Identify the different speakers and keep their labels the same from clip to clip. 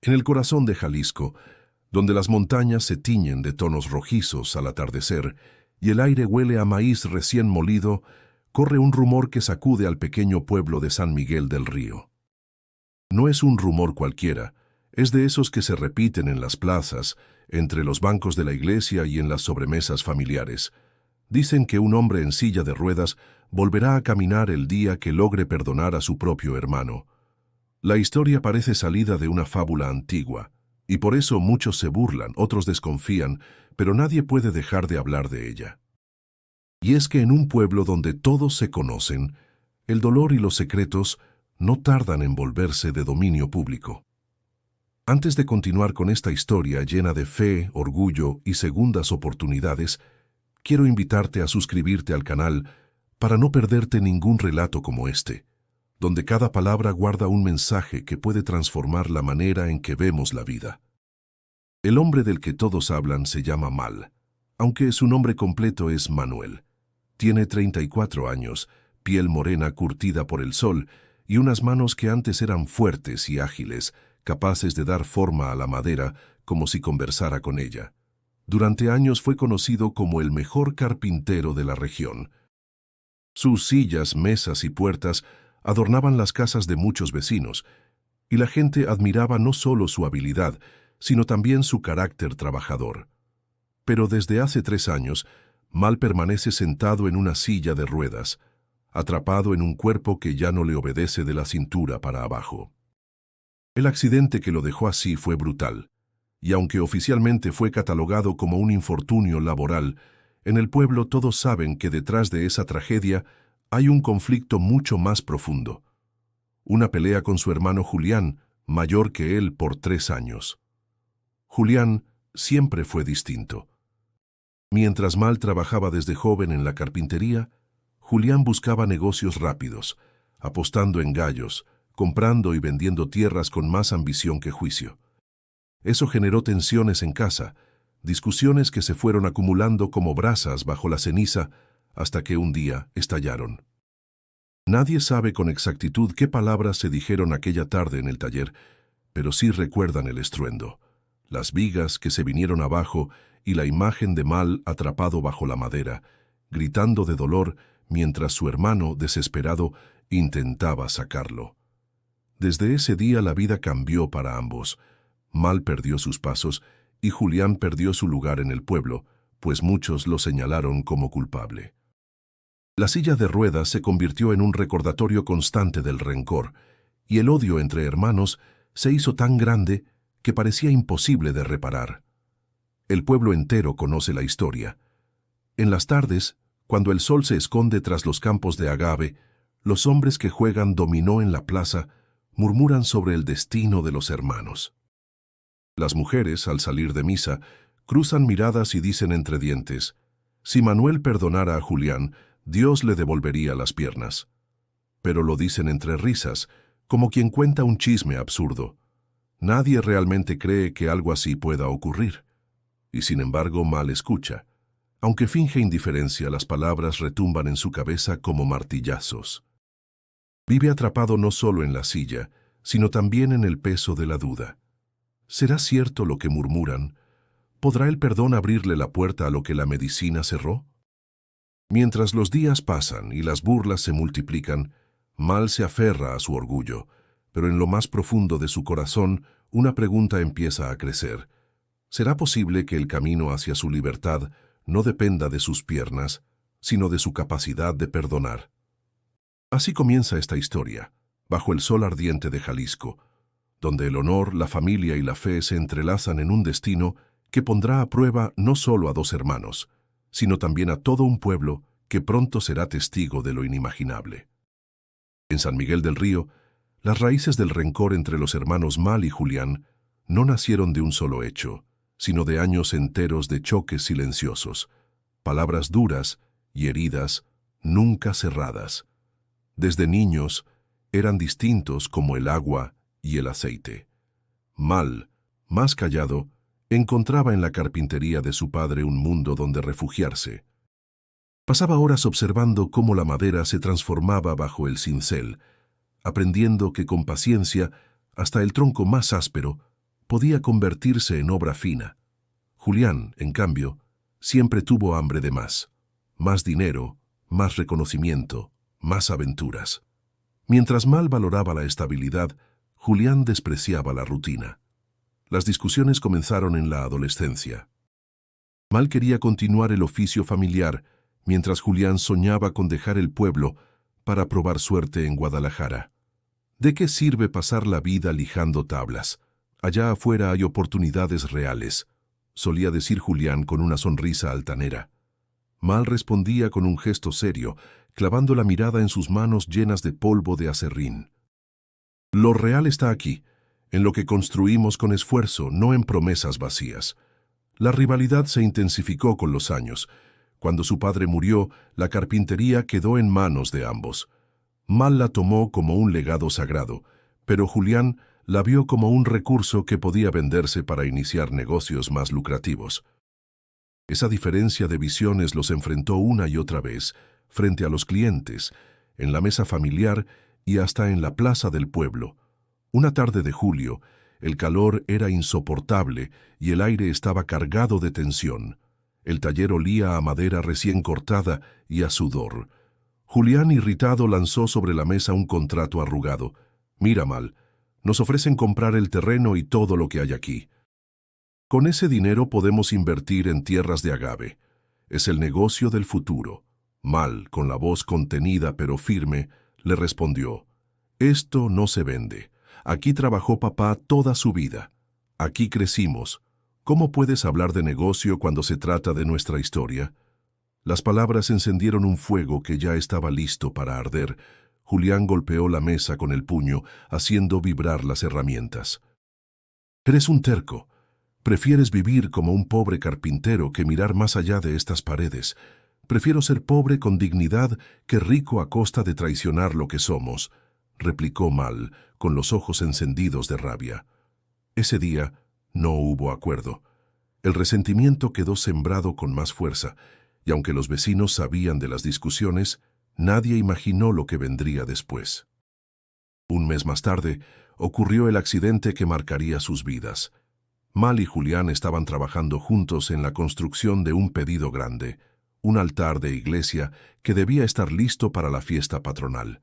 Speaker 1: En el corazón de Jalisco, donde las montañas se tiñen de tonos rojizos al atardecer y el aire huele a maíz recién molido, corre un rumor que sacude al pequeño pueblo de San Miguel del Río. No es un rumor cualquiera, es de esos que se repiten en las plazas, entre los bancos de la iglesia y en las sobremesas familiares. Dicen que un hombre en silla de ruedas volverá a caminar el día que logre perdonar a su propio hermano. La historia parece salida de una fábula antigua, y por eso muchos se burlan, otros desconfían, pero nadie puede dejar de hablar de ella. Y es que en un pueblo donde todos se conocen, el dolor y los secretos no tardan en volverse de dominio público. Antes de continuar con esta historia llena de fe, orgullo y segundas oportunidades, quiero invitarte a suscribirte al canal para no perderte ningún relato como este, donde cada palabra guarda un mensaje que puede transformar la manera en que vemos la vida. El hombre del que todos hablan se llama Mal, aunque su nombre completo es Manuel. Tiene 34 años, piel morena curtida por el sol y unas manos que antes eran fuertes y ágiles, capaces de dar forma a la madera como si conversara con ella. Durante años fue conocido como el mejor carpintero de la región. Sus sillas, mesas y puertas adornaban las casas de muchos vecinos, y la gente admiraba no solo su habilidad, sino también su carácter trabajador. Pero desde hace 3 años, Mal permanece sentado en una silla de ruedas, atrapado en un cuerpo que ya no le obedece de la cintura para abajo. El accidente que lo dejó así fue brutal, y aunque oficialmente fue catalogado como un infortunio laboral, en el pueblo todos saben que detrás de esa tragedia hay un conflicto mucho más profundo. Una pelea con su hermano Julián, mayor que él por 3 años. Julián siempre fue distinto. Mientras Mal trabajaba desde joven en la carpintería, Julián buscaba negocios rápidos, apostando en gallos, comprando y vendiendo tierras con más ambición que juicio. Eso generó tensiones en casa, discusiones que se fueron acumulando como brasas bajo la ceniza hasta que un día estallaron. Nadie sabe con exactitud qué palabras se dijeron aquella tarde en el taller, pero sí recuerdan el estruendo, las vigas que se vinieron abajo y la imagen de Mal atrapado bajo la madera, gritando de dolor mientras su hermano, desesperado, intentaba sacarlo. Desde ese día la vida cambió para ambos. Mal perdió sus pasos y Julián perdió su lugar en el pueblo, pues muchos lo señalaron como culpable. La silla de ruedas se convirtió en un recordatorio constante del rencor, y el odio entre hermanos se hizo tan grande que parecía imposible de reparar. El pueblo entero conoce la historia. En las tardes, cuando el sol se esconde tras los campos de agave, los hombres que juegan dominó en la plaza murmuran sobre el destino de los hermanos. Las mujeres, al salir de misa, cruzan miradas y dicen entre dientes: si Manuel perdonara a Julián, Dios le devolvería las piernas. Pero lo dicen entre risas, como quien cuenta un chisme absurdo. Nadie realmente cree que algo así pueda ocurrir. Y sin embargo, Mal escucha. Aunque finge indiferencia, las palabras retumban en su cabeza como martillazos. Vive atrapado no solo en la silla, sino también en el peso de la duda. ¿Será cierto lo que murmuran? ¿Podrá el perdón abrirle la puerta a lo que la medicina cerró? Mientras los días pasan y las burlas se multiplican, Mal se aferra a su orgullo, pero en lo más profundo de su corazón una pregunta empieza a crecer. ¿Será posible que el camino hacia su libertad no dependa de sus piernas, sino de su capacidad de perdonar? Así comienza esta historia, bajo el sol ardiente de Jalisco, donde el honor, la familia y la fe se entrelazan en un destino que pondrá a prueba no solo a 2 hermanos, sino también a todo un pueblo que pronto será testigo de lo inimaginable. En San Miguel del Río, las raíces del rencor entre los hermanos Mal y Julián no nacieron de un solo hecho, sino de años enteros de choques silenciosos, palabras duras y heridas nunca cerradas. Desde niños eran distintos como el agua y el aceite. Mal, más callado, encontraba en la carpintería de su padre un mundo donde refugiarse. Pasaba horas observando cómo la madera se transformaba bajo el cincel, aprendiendo que con paciencia hasta el tronco más áspero podía convertirse en obra fina. Julián, en cambio, siempre tuvo hambre de más. Más dinero, más reconocimiento, más aventuras. Mientras Mal valoraba la estabilidad, Julián despreciaba la rutina. Las discusiones comenzaron en la adolescencia. Mal quería continuar el oficio familiar, mientras Julián soñaba con dejar el pueblo para probar suerte en Guadalajara. ¿De qué sirve pasar la vida lijando tablas? Allá afuera hay oportunidades reales, solía decir Julián con una sonrisa altanera. Mal respondía con un gesto serio, clavando la mirada en sus manos llenas de polvo de aserrín. Lo real está aquí, en lo que construimos con esfuerzo, no en promesas vacías. La rivalidad se intensificó con los años. Cuando su padre murió, la carpintería quedó en manos de ambos. Mal la tomó como un legado sagrado, pero Julián la vio como un recurso que podía venderse para iniciar negocios más lucrativos. Esa diferencia de visiones los enfrentó una y otra vez, frente a los clientes, en la mesa familiar y hasta en la plaza del pueblo. Una tarde de julio, el calor era insoportable y el aire estaba cargado de tensión. El taller olía a madera recién cortada y a sudor. Julián, irritado, lanzó sobre la mesa un contrato arrugado. «Mira, Mal, nos ofrecen comprar el terreno y todo lo que hay aquí. Con ese dinero podemos invertir en tierras de agave. Es el negocio del futuro». Mal, con la voz contenida pero firme, le respondió: «Esto no se vende. Aquí trabajó papá toda su vida. Aquí crecimos. ¿Cómo puedes hablar de negocio cuando se trata de nuestra historia?» Las palabras encendieron un fuego que ya estaba listo para arder. Julián golpeó la mesa con el puño, haciendo vibrar las herramientas. «Eres un terco. Prefieres vivir como un pobre carpintero que mirar más allá de estas paredes. Prefiero ser pobre con dignidad que rico a costa de traicionar lo que somos», replicó Mal, con los ojos encendidos de rabia. Ese día no hubo acuerdo. El resentimiento quedó sembrado con más fuerza, y aunque los vecinos sabían de las discusiones, nadie imaginó lo que vendría después. Un mes más tarde, ocurrió el accidente que marcaría sus vidas. Mal y Julián estaban trabajando juntos en la construcción de un pedido grande, un altar de iglesia que debía estar listo para la fiesta patronal.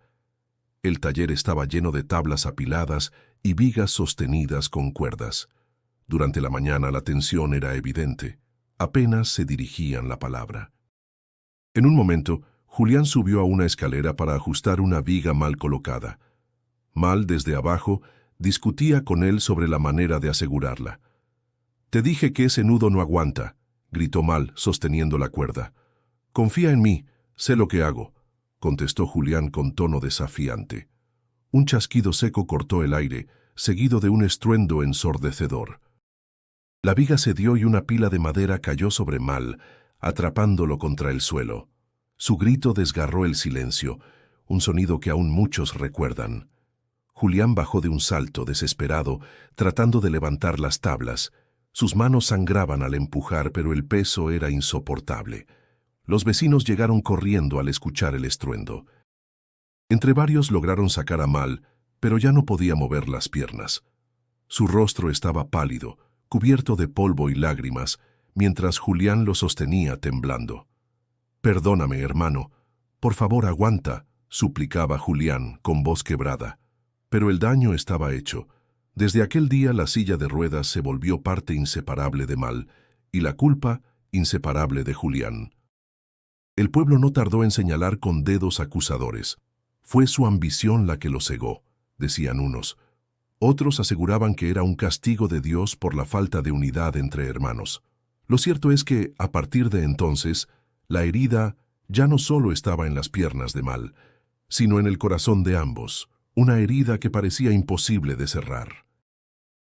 Speaker 1: El taller estaba lleno de tablas apiladas y vigas sostenidas con cuerdas. Durante la mañana la tensión era evidente. Apenas se dirigían la palabra. En un momento, Julián subió a una escalera para ajustar una viga mal colocada. Mal, desde abajo, discutía con él sobre la manera de asegurarla. «Te dije que ese nudo no aguanta», gritó Mal, sosteniendo la cuerda. «Confía en mí, sé lo que hago», contestó Julián con tono desafiante. Un chasquido seco cortó el aire, seguido de un estruendo ensordecedor. La viga cedió y una pila de madera cayó sobre Mal, atrapándolo contra el suelo. Su grito desgarró el silencio, un sonido que aún muchos recuerdan. Julián bajó de un salto, desesperado, tratando de levantar las tablas. Sus manos sangraban al empujar, pero el peso era insoportable. Los vecinos llegaron corriendo al escuchar el estruendo. Entre varios lograron sacar a Mal, pero ya no podía mover las piernas. Su rostro estaba pálido, cubierto de polvo y lágrimas, mientras Julián lo sostenía temblando. «Perdóname, hermano. Por favor, aguanta», suplicaba Julián con voz quebrada. Pero el daño estaba hecho. Desde aquel día la silla de ruedas se volvió parte inseparable de Mal, y la culpa inseparable de Julián. El pueblo no tardó en señalar con dedos acusadores. Fue su ambición la que lo cegó, decían unos. Otros aseguraban que era un castigo de Dios por la falta de unidad entre hermanos. Lo cierto es que, a partir de entonces, la herida ya no solo estaba en las piernas de Mal, sino en el corazón de ambos, una herida que parecía imposible de cerrar.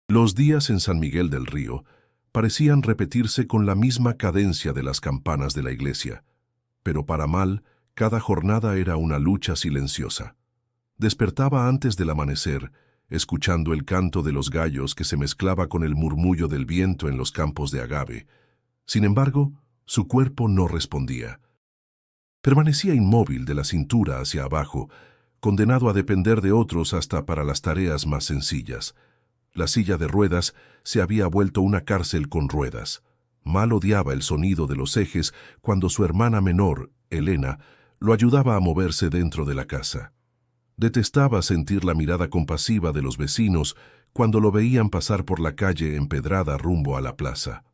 Speaker 1: Los días en San Miguel del Río parecían repetirse con la misma cadencia de las campanas de la iglesia, pero para Mal, cada jornada era una lucha silenciosa. Despertaba antes del amanecer, escuchando el canto de los gallos que se mezclaba con el murmullo del viento en los campos de agave. Sin embargo, su cuerpo no respondía. Permanecía inmóvil de la cintura hacia abajo, condenado a depender de otros hasta para las tareas más sencillas. La silla de ruedas se había vuelto una cárcel con ruedas. Mal odiaba el sonido de los ejes cuando su hermana menor, Elena, lo ayudaba a moverse dentro de la casa. Detestaba sentir la mirada compasiva de los vecinos cuando lo veían pasar por la calle empedrada rumbo a la plaza.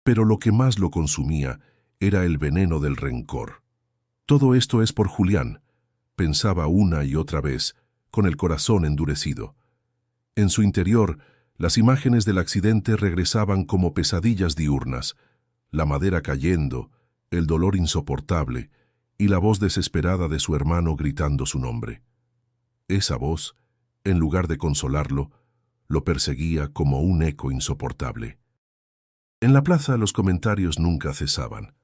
Speaker 1: Pero lo que más lo consumía era el veneno del rencor. Todo esto es por Julián, pensaba una y otra vez, con el corazón endurecido. En su interior, las imágenes del accidente regresaban como pesadillas diurnas, la madera cayendo, el dolor insoportable y la voz desesperada de su hermano gritando su nombre. Esa voz, en lugar de consolarlo, lo perseguía como un eco insoportable. En la plaza los comentarios nunca cesaban.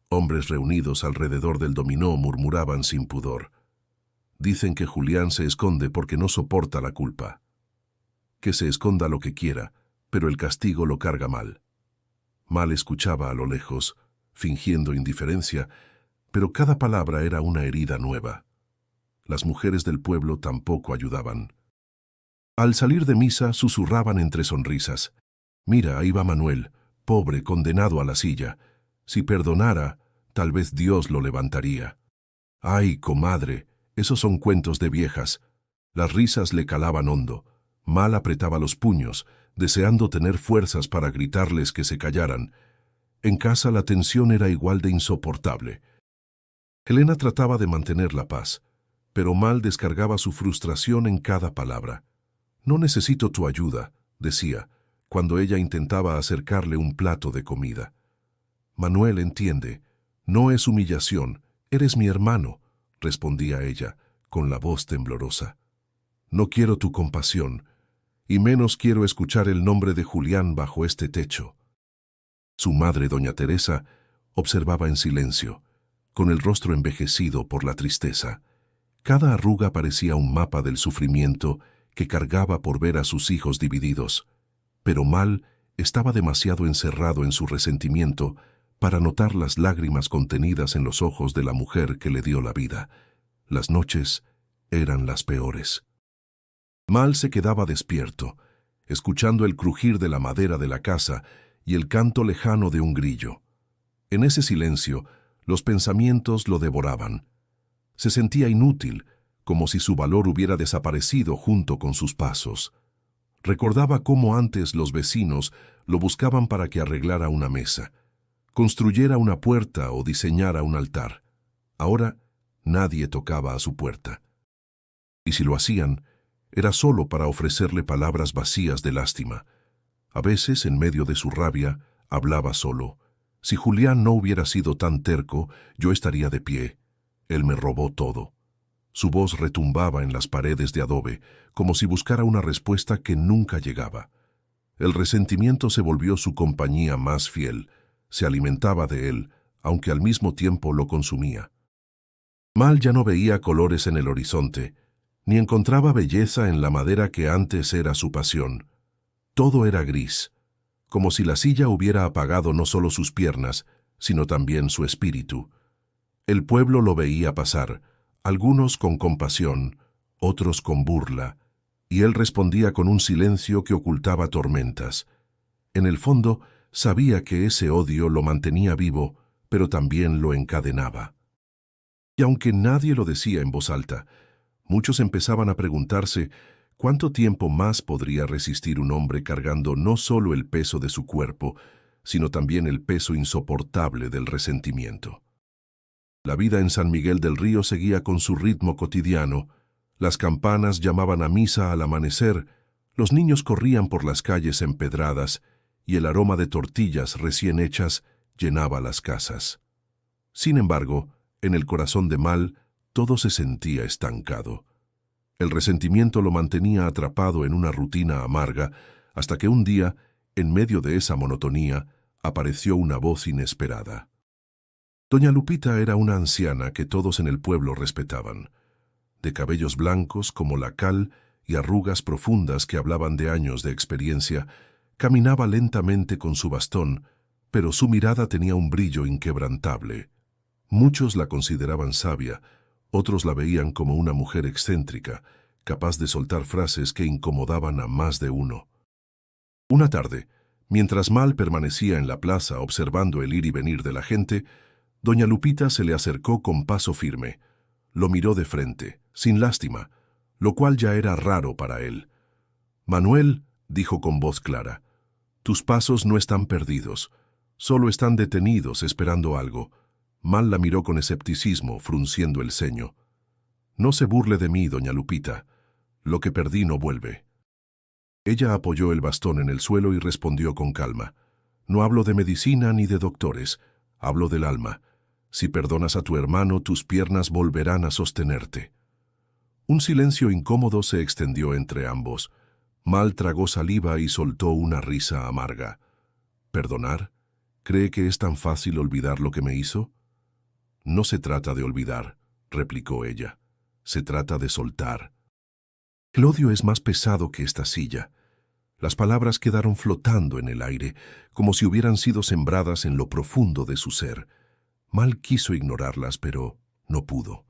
Speaker 1: Hombres reunidos alrededor del dominó murmuraban sin pudor. Dicen que Julián se esconde porque no soporta la culpa. Que se esconda lo que quiera, pero el castigo lo carga mal. Mal escuchaba a lo lejos, fingiendo indiferencia, pero cada palabra era una herida nueva. Las mujeres del pueblo tampoco ayudaban. Al salir de misa susurraban entre sonrisas. Mira, ahí va Manuel, pobre, condenado a la silla. Si perdonara, tal vez Dios lo levantaría. Ay, comadre, esos son cuentos de viejas. Las risas le calaban hondo. Mal apretaba los puños, deseando tener fuerzas para gritarles que se callaran. En casa la tensión era igual de insoportable. Elena trataba de mantener la paz, pero Mal descargaba su frustración en cada palabra. No necesito tu ayuda, decía, cuando ella intentaba acercarle un plato de comida. Manuel, entiende, no es humillación, eres mi hermano, respondía ella, con la voz temblorosa. No quiero tu compasión, y menos quiero escuchar el nombre de Julián bajo este techo. Su madre, doña Teresa, observaba en silencio, con el rostro envejecido por la tristeza. Cada arruga parecía un mapa del sufrimiento que cargaba por ver a sus hijos divididos, pero Mal estaba demasiado encerrado en su resentimiento para notar las lágrimas contenidas en los ojos de la mujer que le dio la vida. Las noches eran las peores. Mal se quedaba despierto, escuchando el crujir de la madera de la casa y el canto lejano de un grillo. En ese silencio, los pensamientos lo devoraban. Se sentía inútil, como si su valor hubiera desaparecido junto con sus pasos. Recordaba cómo antes los vecinos lo buscaban para que arreglara una mesa, construyera una puerta o diseñara un altar. Ahora nadie tocaba a su puerta. Y si lo hacían, era solo para ofrecerle palabras vacías de lástima. A veces, en medio de su rabia, hablaba solo. Si Julián no hubiera sido tan terco, yo estaría de pie. Él me robó todo. Su voz retumbaba en las paredes de adobe, como si buscara una respuesta que nunca llegaba. El resentimiento se volvió su compañía más fiel. Se alimentaba de él, aunque al mismo tiempo lo consumía. Mal ya no veía colores en el horizonte, ni encontraba belleza en la madera que antes era su pasión. Todo era gris, como si la silla hubiera apagado no solo sus piernas, sino también su espíritu. El pueblo lo veía pasar, algunos con compasión, otros con burla, y él respondía con un silencio que ocultaba tormentas. En el fondo, sabía que ese odio lo mantenía vivo, pero también lo encadenaba. Y aunque nadie lo decía en voz alta, muchos empezaban a preguntarse cuánto tiempo más podría resistir un hombre cargando no solo el peso de su cuerpo, sino también el peso insoportable del resentimiento. La vida en San Miguel del Río seguía con su ritmo cotidiano. Las campanas llamaban a misa al amanecer, los niños corrían por las calles empedradas y el aroma de tortillas recién hechas llenaba las casas. Sin embargo, en el corazón de Mal, todo se sentía estancado. El resentimiento lo mantenía atrapado en una rutina amarga, hasta que un día, en medio de esa monotonía, apareció una voz inesperada. Doña Lupita era una anciana que todos en el pueblo respetaban, de cabellos blancos como la cal y arrugas profundas que hablaban de años de experiencia. Caminaba lentamente con su bastón, pero su mirada tenía un brillo inquebrantable. Muchos la consideraban sabia, otros la veían como una mujer excéntrica, capaz de soltar frases que incomodaban a más de uno. Una tarde, mientras Mal permanecía en la plaza observando el ir y venir de la gente, doña Lupita se le acercó con paso firme. Lo miró de frente, sin lástima, lo cual ya era raro para él. «Manuel», dijo con voz clara, «tus pasos no están perdidos, solo están detenidos esperando algo». Mal la miró con escepticismo, frunciendo el ceño. «No se burle de mí, doña Lupita. Lo que perdí no vuelve». Ella apoyó el bastón en el suelo y respondió con calma. «No hablo de medicina ni de doctores, hablo del alma. Si perdonas a tu hermano, tus piernas volverán a sostenerte». Un silencio incómodo se extendió entre ambos. Mal tragó saliva y soltó una risa amarga. «¿Perdonar? ¿Cree que es tan fácil olvidar lo que me hizo?» «No se trata de olvidar», replicó ella. «Se trata de soltar». «El odio es más pesado que esta silla». Las palabras quedaron flotando en el aire, como si hubieran sido sembradas en lo profundo de su ser. Mal quiso ignorarlas, pero no pudo.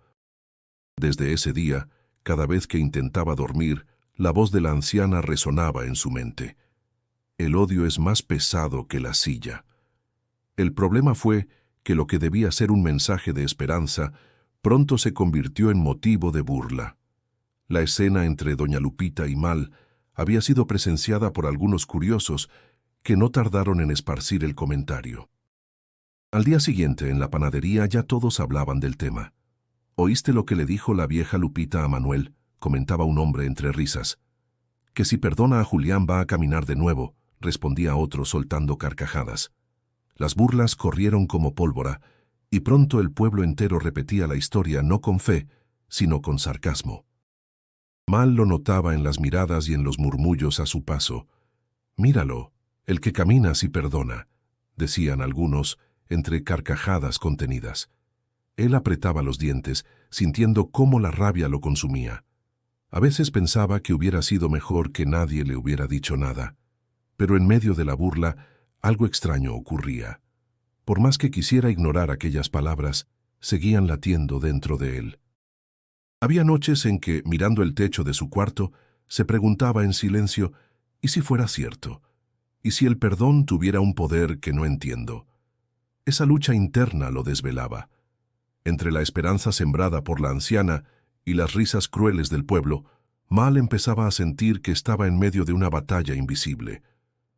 Speaker 1: Desde ese día, cada vez que intentaba dormir, la voz de la anciana resonaba en su mente. «El odio es más pesado que la silla». El problema fue que lo que debía ser un mensaje de esperanza pronto se convirtió en motivo de burla. La escena entre doña Lupita y Mal había sido presenciada por algunos curiosos que no tardaron en esparcir el comentario. Al día siguiente, en la panadería, ya todos hablaban del tema. «¿Oíste lo que le dijo la vieja Lupita a Manuel?», comentaba un hombre entre risas. «Que si perdona a Julián va a caminar de nuevo», respondía otro soltando carcajadas. Las burlas corrieron como pólvora, y pronto el pueblo entero repetía la historia no con fe, sino con sarcasmo. Mal lo notaba en las miradas y en los murmullos a su paso. «Míralo, el que camina si perdona», decían algunos, entre carcajadas contenidas. Él apretaba los dientes, sintiendo cómo la rabia lo consumía. A veces pensaba que hubiera sido mejor que nadie le hubiera dicho nada. Pero en medio de la burla, algo extraño ocurría. Por más que quisiera ignorar aquellas palabras, seguían latiendo dentro de él. Había noches en que, mirando el techo de su cuarto, se preguntaba en silencio, ¿y si fuera cierto? ¿Y si el perdón tuviera un poder que no entiendo? Esa lucha interna lo desvelaba. Entre la esperanza sembrada por la anciana y las risas crueles del pueblo, Mal empezaba a sentir que estaba en medio de una batalla invisible.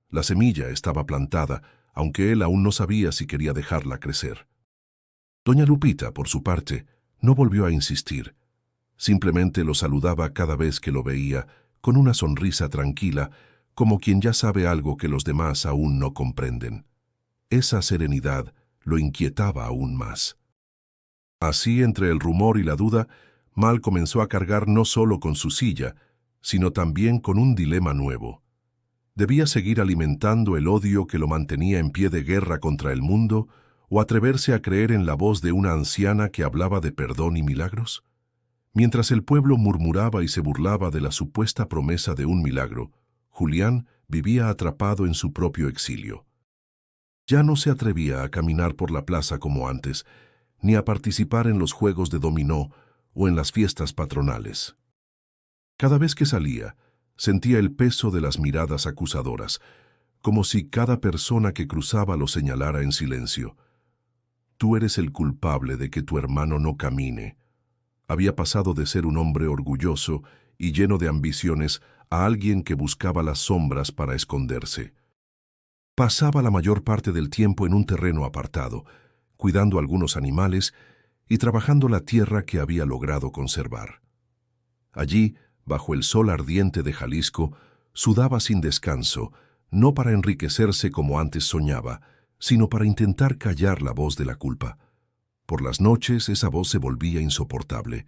Speaker 1: La semilla estaba plantada, aunque él aún no sabía si quería dejarla crecer. Doña Lupita, por su parte, no volvió a insistir. Simplemente lo saludaba cada vez que lo veía, con una sonrisa tranquila, como quien ya sabe algo que los demás aún no comprenden. Esa serenidad lo inquietaba aún más. Así, entre el rumor y la duda, Mal comenzó a cargar no solo con su silla, sino también con un dilema nuevo. ¿Debía seguir alimentando el odio que lo mantenía en pie de guerra contra el mundo, o atreverse a creer en la voz de una anciana que hablaba de perdón y milagros? Mientras el pueblo murmuraba y se burlaba de la supuesta promesa de un milagro, Julián vivía atrapado en su propio exilio. Ya no se atrevía a caminar por la plaza como antes, ni a participar en los juegos de dominó o en las fiestas patronales. Cada vez que salía, sentía el peso de las miradas acusadoras, como si cada persona que cruzaba lo señalara en silencio. «Tú eres el culpable de que tu hermano no camine». Había pasado de ser un hombre orgulloso y lleno de ambiciones a alguien que buscaba las sombras para esconderse. Pasaba la mayor parte del tiempo en un terreno apartado, cuidando algunos animales y trabajando la tierra que había logrado conservar. Allí, bajo el sol ardiente de Jalisco, sudaba sin descanso, no para enriquecerse como antes soñaba, sino para intentar callar la voz de la culpa. Por las noches esa voz se volvía insoportable.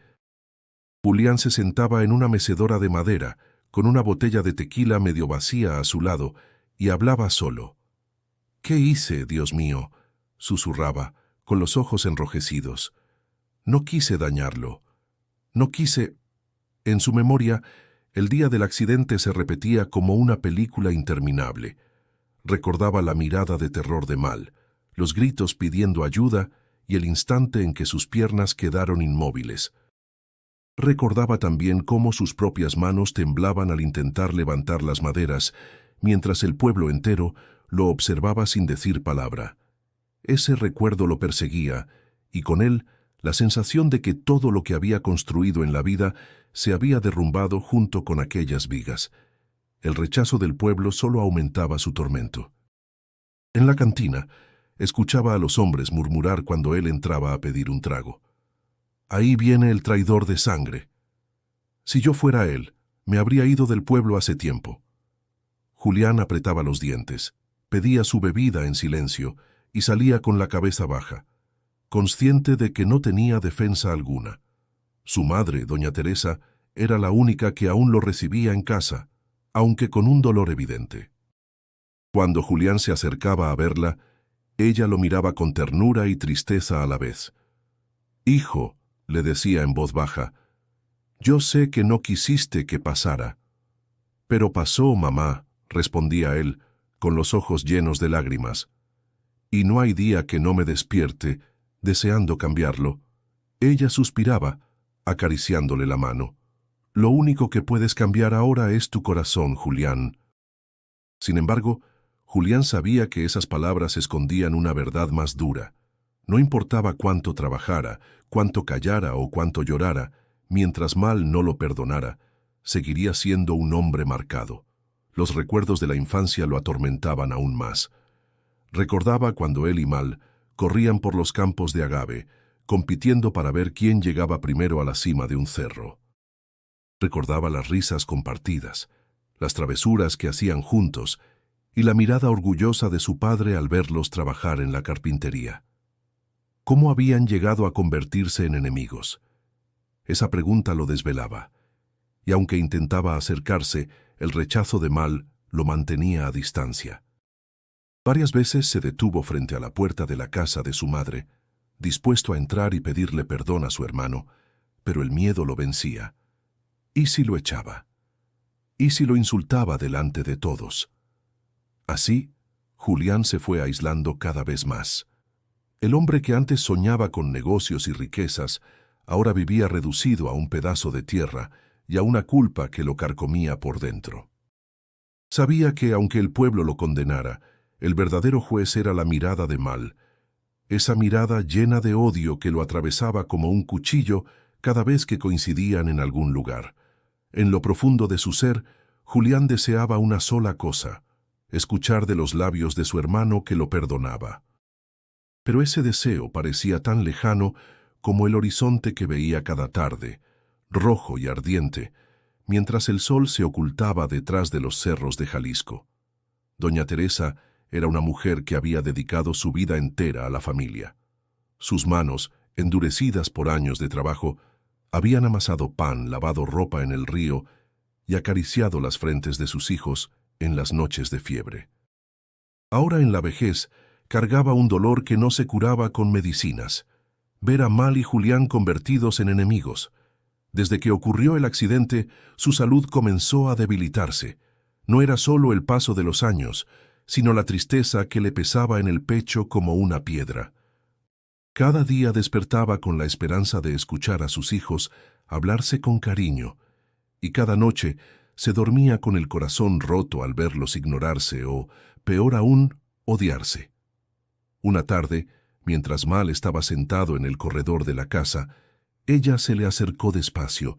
Speaker 1: Julián se sentaba en una mecedora de madera, con una botella de tequila medio vacía a su lado, y hablaba solo. «¿Qué hice, Dios mío?», susurraba, con los ojos enrojecidos. «No quise dañarlo. No quise...». En su memoria, el día del accidente se repetía como una película interminable. Recordaba la mirada de terror de Mal, los gritos pidiendo ayuda y el instante en que sus piernas quedaron inmóviles. Recordaba también cómo sus propias manos temblaban al intentar levantar las maderas, mientras el pueblo entero lo observaba sin decir palabra. Ese recuerdo lo perseguía, y con él la sensación de que todo lo que había construido en la vida se había derrumbado junto con aquellas vigas. El rechazo del pueblo solo aumentaba su tormento. En la cantina, escuchaba a los hombres murmurar cuando él entraba a pedir un trago. Ahí viene el traidor de sangre. Si yo fuera él, me habría ido del pueblo hace tiempo. Julián apretaba los dientes, pedía su bebida en silencio y salía con la cabeza baja, consciente de que no tenía defensa alguna. Su madre, doña Teresa, era la única que aún lo recibía en casa, aunque con un dolor evidente. Cuando Julián se acercaba a verla, ella lo miraba con ternura y tristeza a la vez. «Hijo», le decía en voz baja, «yo sé que no quisiste que pasara». «Pero pasó, mamá», respondía él, con los ojos llenos de lágrimas. «Y no hay día que no me despierte, deseando cambiarlo». Ella suspiraba, acariciándole la mano. «Lo único que puedes cambiar ahora es tu corazón, Julián». Sin embargo, Julián sabía que esas palabras escondían una verdad más dura. No importaba cuánto trabajara, cuánto callara o cuánto llorara, mientras Mal no lo perdonara, seguiría siendo un hombre marcado. Los recuerdos de la infancia lo atormentaban aún más. Recordaba cuando él y Mal corrían por los campos de agave, compitiendo para ver quién llegaba primero a la cima de un cerro. Recordaba las risas compartidas, las travesuras que hacían juntos y la mirada orgullosa de su padre al verlos trabajar en la carpintería. ¿Cómo habían llegado a convertirse en enemigos? Esa pregunta lo desvelaba, y aunque intentaba acercarse, el rechazo de Mal lo mantenía a distancia. Varias veces se detuvo frente a la puerta de la casa de su madre, dispuesto a entrar y pedirle perdón a su hermano, pero el miedo lo vencía. ¿Y si lo echaba? ¿Y si lo insultaba delante de todos? Así, Julián se fue aislando cada vez más. El hombre que antes soñaba con negocios y riquezas, ahora vivía reducido a un pedazo de tierra y a una culpa que lo carcomía por dentro. Sabía que, aunque el pueblo lo condenara, el verdadero juez era la mirada de Mal, esa mirada llena de odio que lo atravesaba como un cuchillo cada vez que coincidían en algún lugar. En lo profundo de su ser, Julián deseaba una sola cosa: escuchar de los labios de su hermano que lo perdonaba. Pero ese deseo parecía tan lejano como el horizonte que veía cada tarde, rojo y ardiente, mientras el sol se ocultaba detrás de los cerros de Jalisco. Doña Teresa era una mujer que había dedicado su vida entera a la familia. Sus manos, endurecidas por años de trabajo, habían amasado pan, lavado ropa en el río y acariciado las frentes de sus hijos en las noches de fiebre. Ahora en la vejez cargaba un dolor que no se curaba con medicinas: ver a Mal y Julián convertidos en enemigos. Desde que ocurrió el accidente, su salud comenzó a debilitarse. No era solo el paso de los años, sino la tristeza que le pesaba en el pecho como una piedra. Cada día despertaba con la esperanza de escuchar a sus hijos hablarse con cariño, y cada noche se dormía con el corazón roto al verlos ignorarse o, peor aún, odiarse. Una tarde, mientras Mal estaba sentado en el corredor de la casa, ella se le acercó despacio,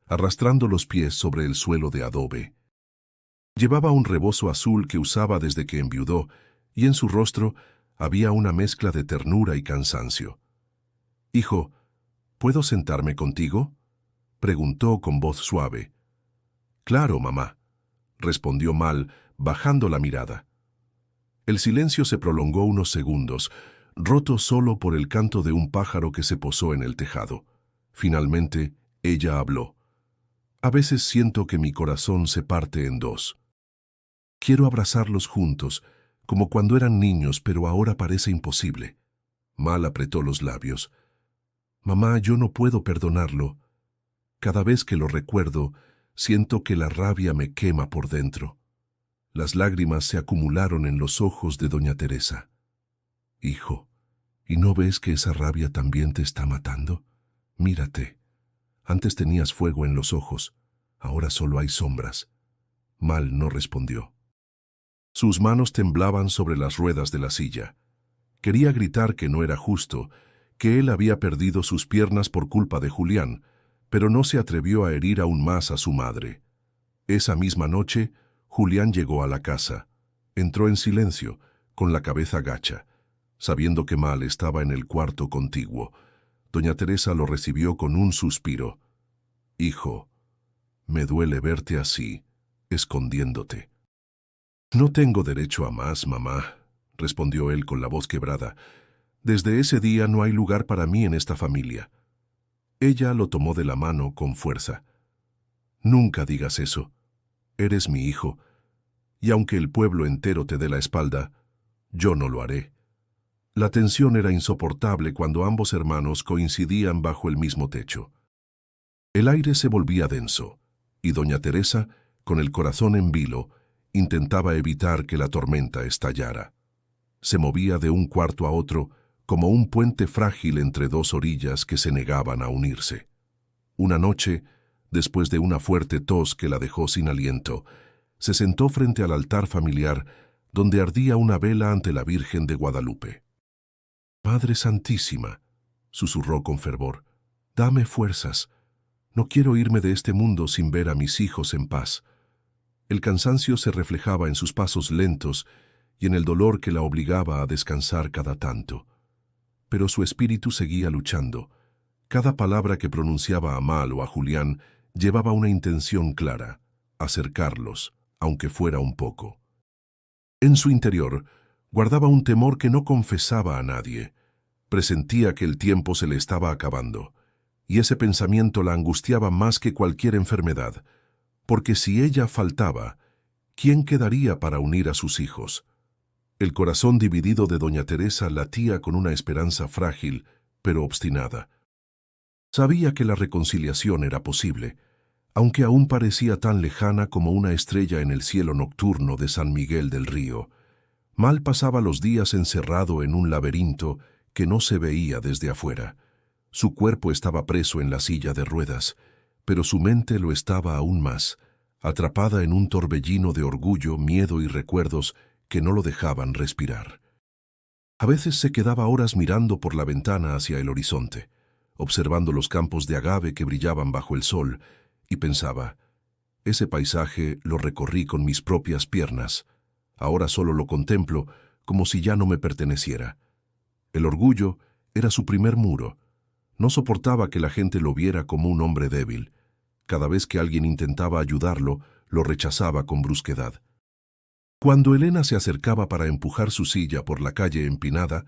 Speaker 1: arrastrando los pies sobre el suelo de adobe. Llevaba un rebozo azul que usaba desde que enviudó, y en su rostro había una mezcla de ternura y cansancio. «Hijo, ¿puedo sentarme contigo?», preguntó con voz suave. «Claro, mamá», respondió Mal, bajando la mirada. El silencio se prolongó unos segundos, roto solo por el canto de un pájaro que se posó en el tejado. Finalmente, ella habló. «A veces siento que mi corazón se parte en dos. Quiero abrazarlos juntos, como cuando eran niños, pero ahora parece imposible». Mal apretó los labios. «Mamá, yo no puedo perdonarlo. Cada vez que lo recuerdo, siento que la rabia me quema por dentro». Las lágrimas se acumularon en los ojos de doña Teresa. «Hijo, ¿y no ves que esa rabia también te está matando? Mírate. Antes tenías fuego en los ojos, ahora solo hay sombras. Mal no respondió. Sus manos temblaban sobre las ruedas de la silla. Quería gritar que no era justo, que él había perdido sus piernas por culpa de Julián, pero no se atrevió a herir aún más a su madre. Esa misma noche, Julián llegó a la casa. Entró en silencio, con la cabeza gacha, sabiendo que Mal estaba en el cuarto contiguo. Doña Teresa lo recibió con un suspiro. «Hijo, me duele verte así, escondiéndote». «No tengo derecho a más, mamá», respondió él con la voz quebrada. «Desde ese día no hay lugar para mí en esta familia». Ella lo tomó de la mano con fuerza. «Nunca digas eso. Eres mi hijo, y aunque el pueblo entero te dé la espalda, yo no lo haré». La tensión era insoportable cuando ambos hermanos coincidían bajo el mismo techo. El aire se volvía denso, y doña Teresa, con el corazón en vilo, intentaba evitar que la tormenta estallara. Se movía de un cuarto a otro como un puente frágil entre dos orillas que se negaban a unirse. Una noche, después de una fuerte tos que la dejó sin aliento, se sentó frente al altar familiar donde ardía una vela ante la Virgen de Guadalupe. «Madre Santísima», susurró con fervor, «dame fuerzas. No quiero irme de este mundo sin ver a mis hijos en paz». El cansancio se reflejaba en sus pasos lentos y en el dolor que la obligaba a descansar cada tanto. Pero su espíritu seguía luchando. Cada palabra que pronunciaba a Mal o a Julián llevaba una intención clara: acercarlos, aunque fuera un poco. En su interior guardaba un temor que no confesaba a nadie. Presentía que el tiempo se le estaba acabando, y ese pensamiento la angustiaba más que cualquier enfermedad, porque si ella faltaba, ¿quién quedaría para unir a sus hijos? El corazón dividido de doña Teresa latía con una esperanza frágil, pero obstinada. Sabía que la reconciliación era posible, aunque aún parecía tan lejana como una estrella en el cielo nocturno de San Miguel del Río. Mal pasaba los días encerrado en un laberinto que no se veía desde afuera. Su cuerpo estaba preso en la silla de ruedas, pero su mente lo estaba aún más, atrapada en un torbellino de orgullo, miedo y recuerdos que no lo dejaban respirar. A veces se quedaba horas mirando por la ventana hacia el horizonte, observando los campos de agave que brillaban bajo el sol, y pensaba: ese paisaje lo recorrí con mis propias piernas. Ahora solo lo contemplo como si ya no me perteneciera. El orgullo era su primer muro. No soportaba que la gente lo viera como un hombre débil. Cada vez que alguien intentaba ayudarlo, lo rechazaba con brusquedad. Cuando Elena se acercaba para empujar su silla por la calle empinada,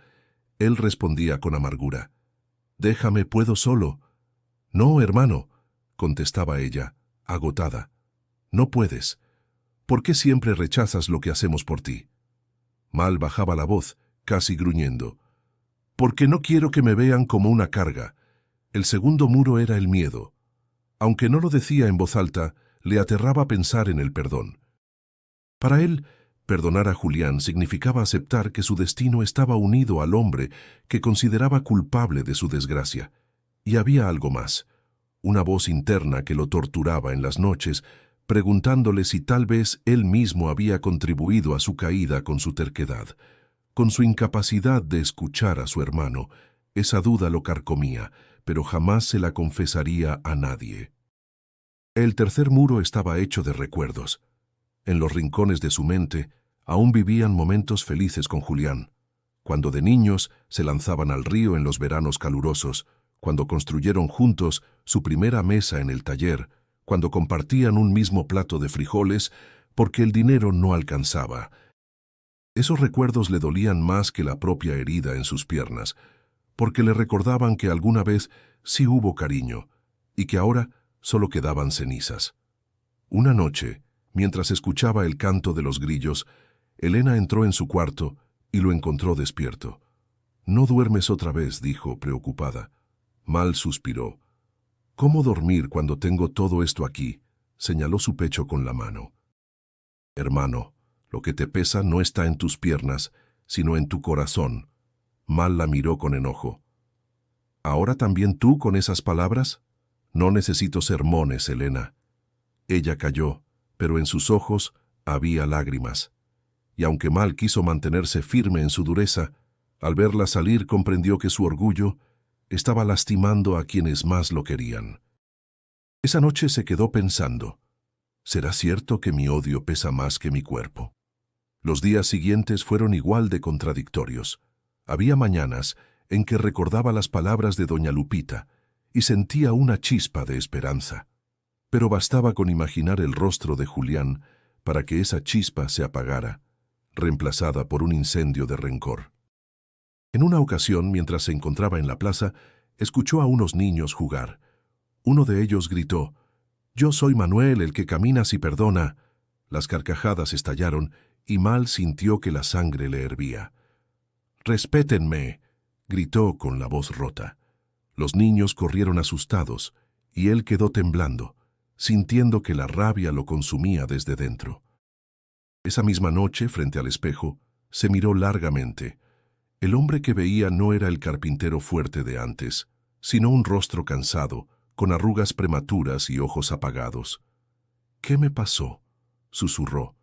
Speaker 1: él respondía con amargura: «Déjame, puedo solo». «No, hermano», contestaba ella, agotada. «No puedes. ¿Por qué siempre rechazas lo que hacemos por ti?» Mal bajaba la voz, casi gruñendo. «Porque no quiero que me vean como una carga». El segundo muro era el miedo. Aunque no lo decía en voz alta, le aterraba pensar en el perdón. Para él, perdonar a Julián significaba aceptar que su destino estaba unido al hombre que consideraba culpable de su desgracia. Y había algo más, una voz interna que lo torturaba en las noches, preguntándole si tal vez él mismo había contribuido a su caída con su terquedad. Con su incapacidad de escuchar a su hermano, esa duda lo carcomía, pero jamás se la confesaría a nadie. El tercer muro estaba hecho de recuerdos. En los rincones de su mente aún vivían momentos felices con Julián, cuando de niños se lanzaban al río en los veranos calurosos, cuando construyeron juntos su primera mesa en el taller, cuando compartían un mismo plato de frijoles porque el dinero no alcanzaba. Esos recuerdos le dolían más que la propia herida en sus piernas, porque le recordaban que alguna vez sí hubo cariño y que ahora solo quedaban cenizas. Una noche, mientras escuchaba el canto de los grillos, Elena entró en su cuarto y lo encontró despierto. «¿No duermes otra vez?», dijo, preocupada. Mal suspiró. «¿Cómo dormir cuando tengo todo esto aquí?», señaló su pecho con la mano. «Hermano, lo que te pesa no está en tus piernas, sino en tu corazón». Mal la miró con enojo. «¿Ahora también tú con esas palabras?». No necesito sermones, Elena. Ella calló, pero en sus ojos había lágrimas. Y aunque Mal quiso mantenerse firme en su dureza, al verla salir comprendió que su orgullo estaba lastimando a quienes más lo querían. Esa noche se quedó pensando, ¿será cierto que mi odio pesa más que mi cuerpo? Los días siguientes fueron igual de contradictorios. Había mañanas en que recordaba las palabras de doña Lupita y sentía una chispa de esperanza. Pero bastaba con imaginar el rostro de Julián para que esa chispa se apagara, reemplazada por un incendio de rencor. En una ocasión, mientras se encontraba en la plaza, escuchó a unos niños jugar. Uno de ellos gritó, «Yo soy Manuel, el que caminas y perdona». Las carcajadas estallaron y Mal sintió que la sangre le hervía. «Respétenme», gritó con la voz rota. Los niños corrieron asustados y él quedó temblando, sintiendo que la rabia lo consumía desde dentro. Esa misma noche, frente al espejo, se miró largamente. El hombre que veía no era el carpintero fuerte de antes, sino un rostro cansado, con arrugas prematuras y ojos apagados. «¿Qué me pasó?», susurró,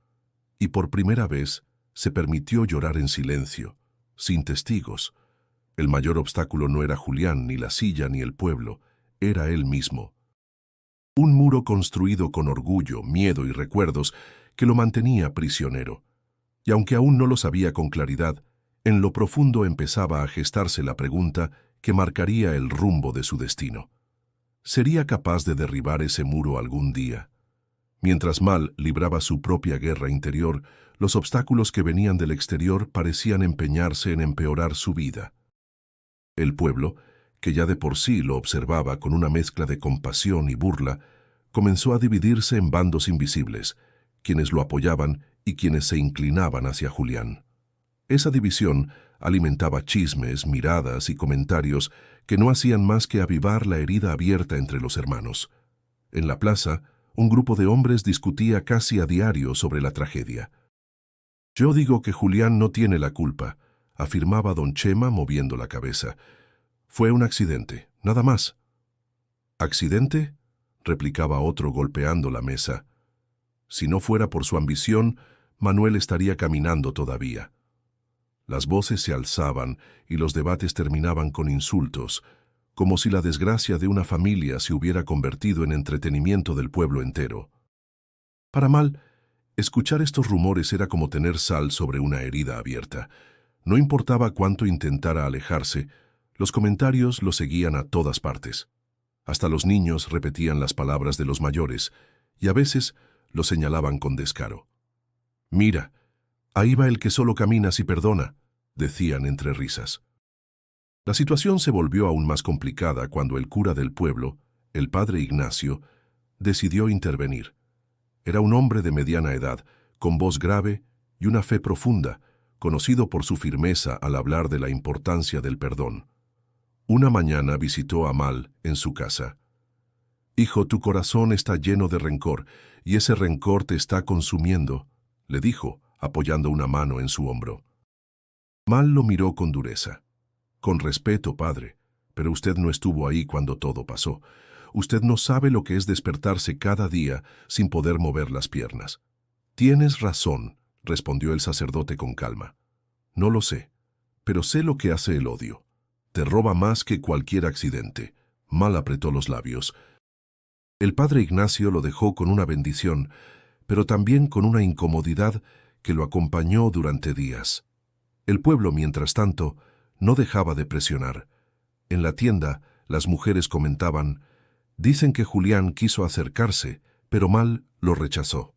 Speaker 1: y por primera vez se permitió llorar en silencio, sin testigos. El mayor obstáculo no era Julián, ni la silla, ni el pueblo, era él mismo. Un muro construido con orgullo, miedo y recuerdos que lo mantenía prisionero. Y aunque aún no lo sabía con claridad, en lo profundo empezaba a gestarse la pregunta que marcaría el rumbo de su destino. ¿Sería capaz de derribar ese muro algún día? Mientras Mal libraba su propia guerra interior, los obstáculos que venían del exterior parecían empeñarse en empeorar su vida. El pueblo, que ya de por sí lo observaba con una mezcla de compasión y burla, comenzó a dividirse en bandos invisibles, quienes lo apoyaban y quienes se inclinaban hacia Julián. Esa división alimentaba chismes, miradas y comentarios que no hacían más que avivar la herida abierta entre los hermanos. En la plaza, un grupo de hombres discutía casi a diario sobre la tragedia. «Yo digo que Julián no tiene la culpa», afirmaba don Chema moviendo la cabeza. «Fue un accidente, nada más». «¿Accidente?», replicaba otro golpeando la mesa. «Si no fuera por su ambición, Manuel estaría caminando todavía». Las voces se alzaban y los debates terminaban con insultos, como si la desgracia de una familia se hubiera convertido en entretenimiento del pueblo entero. Para Mal, escuchar estos rumores era como tener sal sobre una herida abierta. No importaba cuánto intentara alejarse, los comentarios lo seguían a todas partes. Hasta los niños repetían las palabras de los mayores, y a veces lo señalaban con descaro. «Mira, ahí va el que solo camina si perdona», decían entre risas. La situación se volvió aún más complicada cuando el cura del pueblo, el padre Ignacio, decidió intervenir. Era un hombre de mediana edad, con voz grave y una fe profunda, conocido por su firmeza al hablar de la importancia del perdón. Una mañana visitó a Mal en su casa. «Hijo, tu corazón está lleno de rencor, y ese rencor te está consumiendo», le dijo, apoyando una mano en su hombro. Mal lo miró con dureza. «Con respeto, padre, pero usted no estuvo ahí cuando todo pasó. Usted no sabe lo que es despertarse cada día sin poder mover las piernas». «Tienes razón», respondió el sacerdote con calma. «No lo sé, pero sé lo que hace el odio. Te roba más que cualquier accidente». Mal apretó los labios. El padre Ignacio lo dejó con una bendición, pero también con una incomodidad que lo acompañó durante días. El pueblo, mientras tanto, no dejaba de presionar. En la tienda, las mujeres comentaban, «Dicen que Julián quiso acercarse, pero Mal lo rechazó».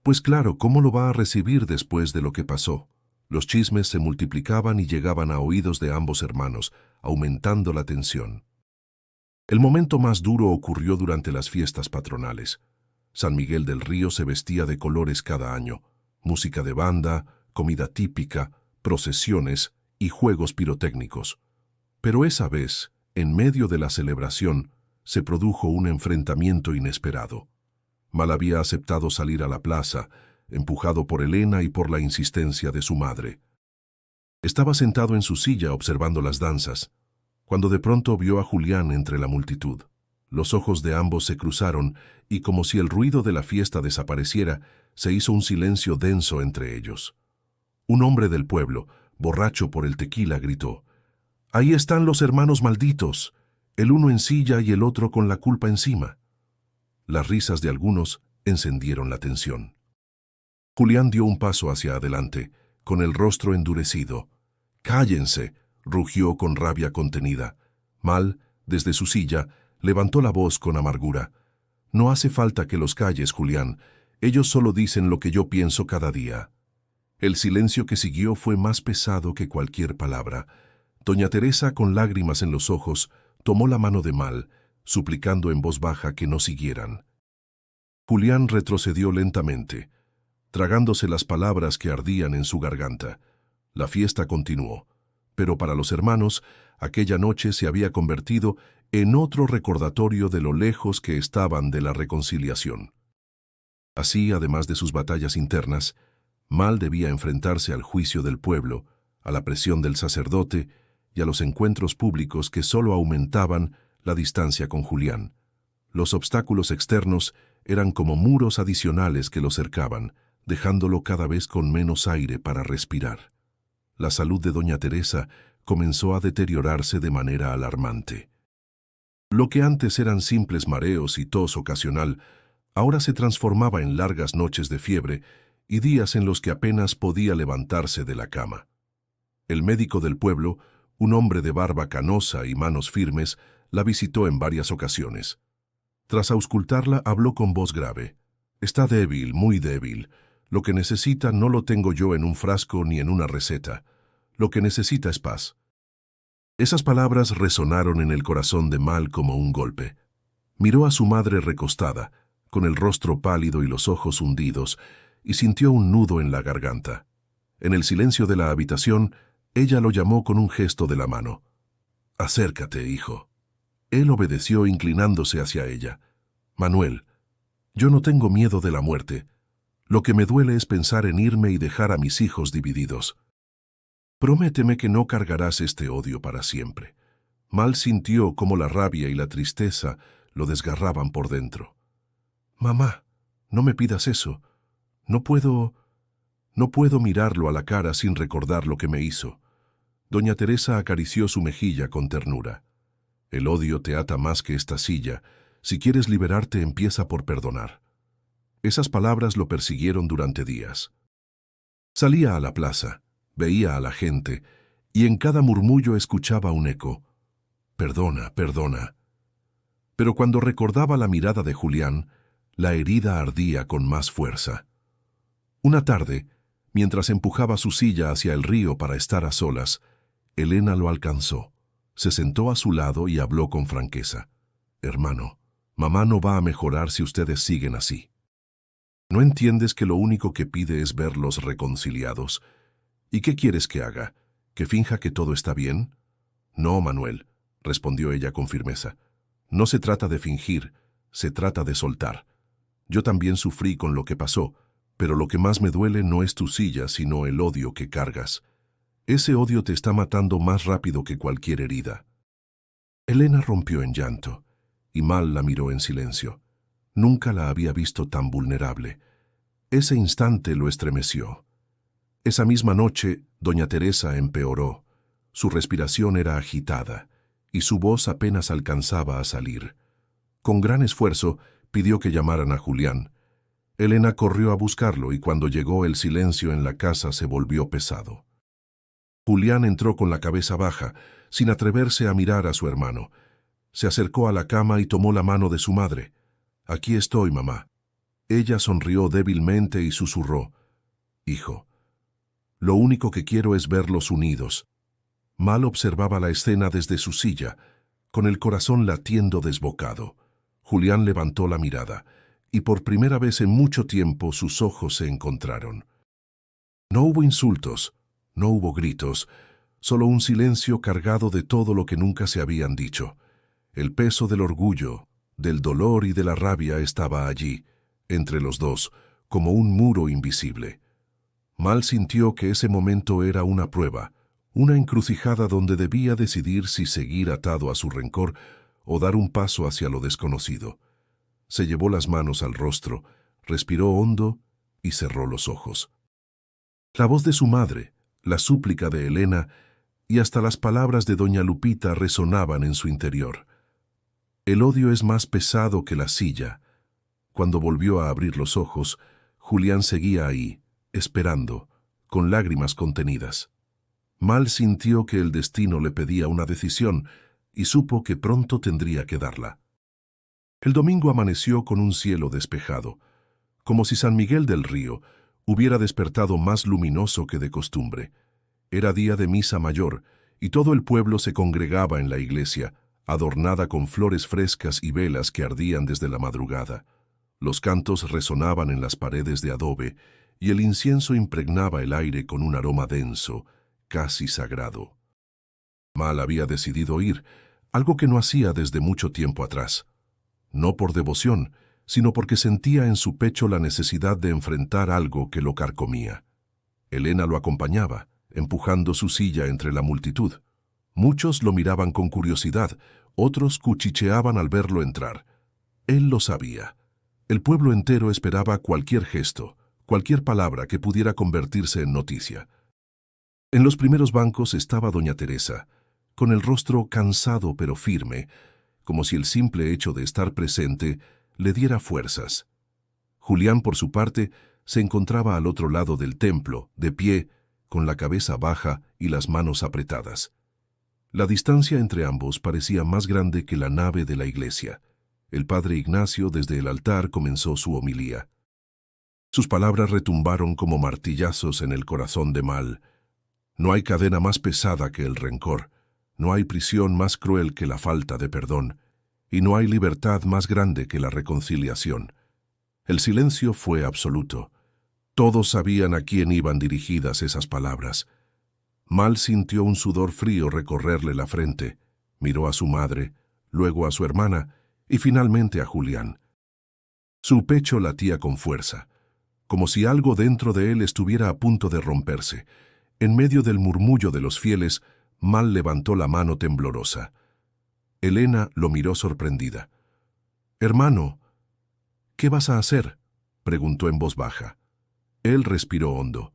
Speaker 1: Pues claro, ¿cómo lo va a recibir después de lo que pasó? Los chismes se multiplicaban y llegaban a oídos de ambos hermanos, aumentando la tensión. El momento más duro ocurrió durante las fiestas patronales. San Miguel del Río se vestía de colores cada año, música de banda, comida típica, procesiones y juegos pirotécnicos. Pero esa vez, en medio de la celebración, se produjo un enfrentamiento inesperado. Mal había aceptado salir a la plaza, empujado por Elena y por la insistencia de su madre. Estaba sentado en su silla observando las danzas, cuando de pronto vio a Julián entre la multitud. Los ojos de ambos se cruzaron y, como si el ruido de la fiesta desapareciera, se hizo un silencio denso entre ellos. Un hombre del pueblo, borracho por el tequila, gritó: «¡Ahí están los hermanos malditos! El uno en silla y el otro con la culpa encima». Las risas de algunos encendieron la tensión. Julián dio un paso hacia adelante, con el rostro endurecido. «¡Cállense!», rugió con rabia contenida. Mal, desde su silla, levantó la voz con amargura. «No hace falta que los calles, Julián. Ellos solo dicen lo que yo pienso cada día». El silencio que siguió fue más pesado que cualquier palabra. Doña Teresa, con lágrimas en los ojos, tomó la mano de Mal, suplicando en voz baja que no siguieran. Julián retrocedió lentamente, tragándose las palabras que ardían en su garganta. La fiesta continuó, pero para los hermanos, aquella noche se había convertido en otro recordatorio de lo lejos que estaban de la reconciliación. Así, además de sus batallas internas, Mal debía enfrentarse al juicio del pueblo, a la presión del sacerdote y a los encuentros públicos que solo aumentaban la distancia con Julián. Los obstáculos externos eran como muros adicionales que lo cercaban, dejándolo cada vez con menos aire para respirar. La salud de doña Teresa comenzó a deteriorarse de manera alarmante. Lo que antes eran simples mareos y tos ocasional, ahora se transformaba en largas noches de fiebre y días en los que apenas podía levantarse de la cama. El médico del pueblo, un hombre de barba canosa y manos firmes, la visitó en varias ocasiones. Tras auscultarla, habló con voz grave. «Está débil, muy débil. Lo que necesita no lo tengo yo en un frasco ni en una receta. Lo que necesita es paz». Esas palabras resonaron en el corazón de Mal como un golpe. Miró a su madre recostada, con el rostro pálido y los ojos hundidos, y sintió un nudo en la garganta. En el silencio de la habitación, ella lo llamó con un gesto de la mano. «Acércate, hijo». Él obedeció inclinándose hacia ella. «Manuel, yo no tengo miedo de la muerte. Lo que me duele es pensar en irme y dejar a mis hijos divididos. Prométeme que no cargarás este odio para siempre». Mal sintió cómo la rabia y la tristeza lo desgarraban por dentro. «Mamá, no me pidas eso. No puedo mirarlo a la cara sin recordar lo que me hizo». Doña Teresa acarició su mejilla con ternura. «El odio te ata más que esta silla. Si quieres liberarte, empieza por perdonar». Esas palabras lo persiguieron durante días. Salía a la plaza, veía a la gente, y en cada murmullo escuchaba un eco: «Perdona, perdona». Pero cuando recordaba la mirada de Julián, la herida ardía con más fuerza. Una tarde, mientras empujaba su silla hacia el río para estar a solas, Elena lo alcanzó, se sentó a su lado y habló con franqueza. «Hermano, mamá no va a mejorar si ustedes siguen así. ¿No entiendes que lo único que pide es verlos reconciliados? ¿Y qué quieres que haga? ¿Que finja que todo está bien?» «No, Manuel», respondió ella con firmeza. «No se trata de fingir, se trata de soltar. Yo también sufrí con lo que pasó, pero lo que más me duele no es tu silla, sino el odio que cargas. Ese odio te está matando más rápido que cualquier herida». Elena rompió en llanto, y Mal la miró en silencio. Nunca la había visto tan vulnerable. Ese instante lo estremeció. Esa misma noche, doña Teresa empeoró. Su respiración era agitada, y su voz apenas alcanzaba a salir. Con gran esfuerzo, pidió que llamaran a Julián. Elena corrió a buscarlo y cuando llegó el silencio en la casa se volvió pesado. Julián entró con la cabeza baja, sin atreverse a mirar a su hermano. Se acercó a la cama y tomó la mano de su madre. «Aquí estoy, mamá». Ella sonrió débilmente y susurró: «Hijo, lo único que quiero es verlos unidos». Mal observaba la escena desde su silla, con el corazón latiendo desbocado. Julián levantó la mirada, y por primera vez en mucho tiempo sus ojos se encontraron. No hubo insultos, no hubo gritos, solo un silencio cargado de todo lo que nunca se habían dicho. El peso del orgullo, del dolor y de la rabia estaba allí, entre los dos, como un muro invisible. Mal sintió que ese momento era una prueba, una encrucijada donde debía decidir si seguir atado a su rencor o dar un paso hacia lo desconocido. Se llevó las manos al rostro, respiró hondo y cerró los ojos. La voz de su madre, la súplica de Elena y hasta las palabras de doña Lupita resonaban en su interior. El odio es más pesado que la silla. Cuando volvió a abrir los ojos, Julián seguía ahí, esperando, con lágrimas contenidas. Mal sintió que el destino le pedía una decisión y supo que pronto tendría que darla. El domingo amaneció con un cielo despejado, como si San Miguel del Río hubiera despertado más luminoso que de costumbre. Era día de misa mayor y todo el pueblo se congregaba en la iglesia, adornada con flores frescas y velas que ardían desde la madrugada. Los cantos resonaban en las paredes de adobe y el incienso impregnaba el aire con un aroma denso, casi sagrado. Mal había decidido ir, algo que no hacía desde mucho tiempo atrás. No por devoción, sino porque sentía en su pecho la necesidad de enfrentar algo que lo carcomía. Elena lo acompañaba, empujando su silla entre la multitud. Muchos lo miraban con curiosidad, otros cuchicheaban al verlo entrar. Él lo sabía. El pueblo entero esperaba cualquier gesto, cualquier palabra que pudiera convertirse en noticia. En los primeros bancos estaba doña Teresa, con el rostro cansado pero firme, como si el simple hecho de estar presente le diera fuerzas. Julián, por su parte, se encontraba al otro lado del templo, de pie, con la cabeza baja y las manos apretadas. La distancia entre ambos parecía más grande que la nave de la iglesia. El padre Ignacio desde el altar comenzó su homilía. Sus palabras retumbaron como martillazos en el corazón de Mal. No hay cadena más pesada que el rencor, no hay prisión más cruel que la falta de perdón, y no hay libertad más grande que la reconciliación. El silencio fue absoluto. Todos sabían a quién iban dirigidas esas palabras. Mal sintió un sudor frío recorrerle la frente, miró a su madre, luego a su hermana y finalmente a Julián. Su pecho latía con fuerza, como si algo dentro de él estuviera a punto de romperse. En medio del murmullo de los fieles, Mal levantó la mano temblorosa. Elena lo miró sorprendida. «Hermano, ¿qué vas a hacer?», preguntó en voz baja. Él respiró hondo.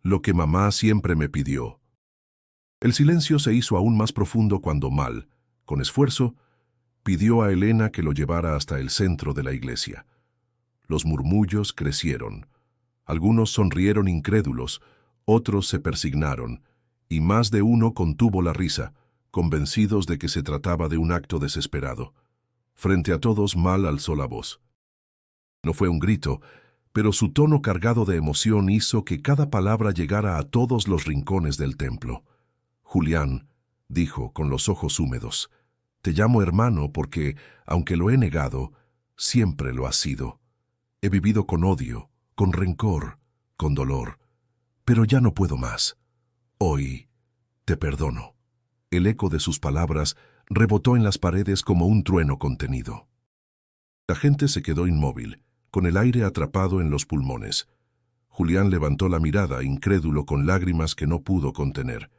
Speaker 1: «Lo que mamá siempre me pidió». El silencio se hizo aún más profundo cuando Mal, con esfuerzo, pidió a Elena que lo llevara hasta el centro de la iglesia. Los murmullos crecieron. Algunos sonrieron incrédulos, otros se persignaron, y más de uno contuvo la risa, convencidos de que se trataba de un acto desesperado. Frente a todos, Mal alzó la voz. No fue un grito, pero su tono cargado de emoción hizo que cada palabra llegara a todos los rincones del templo. «Julián», dijo con los ojos húmedos, «te llamo hermano porque, aunque lo he negado, siempre lo has sido. He vivido con odio, con rencor, con dolor, pero ya no puedo más. Hoy te perdono». El eco de sus palabras rebotó en las paredes como un trueno contenido. La gente se quedó inmóvil, con el aire atrapado en los pulmones. Julián levantó la mirada, incrédulo, con lágrimas que no pudo contener.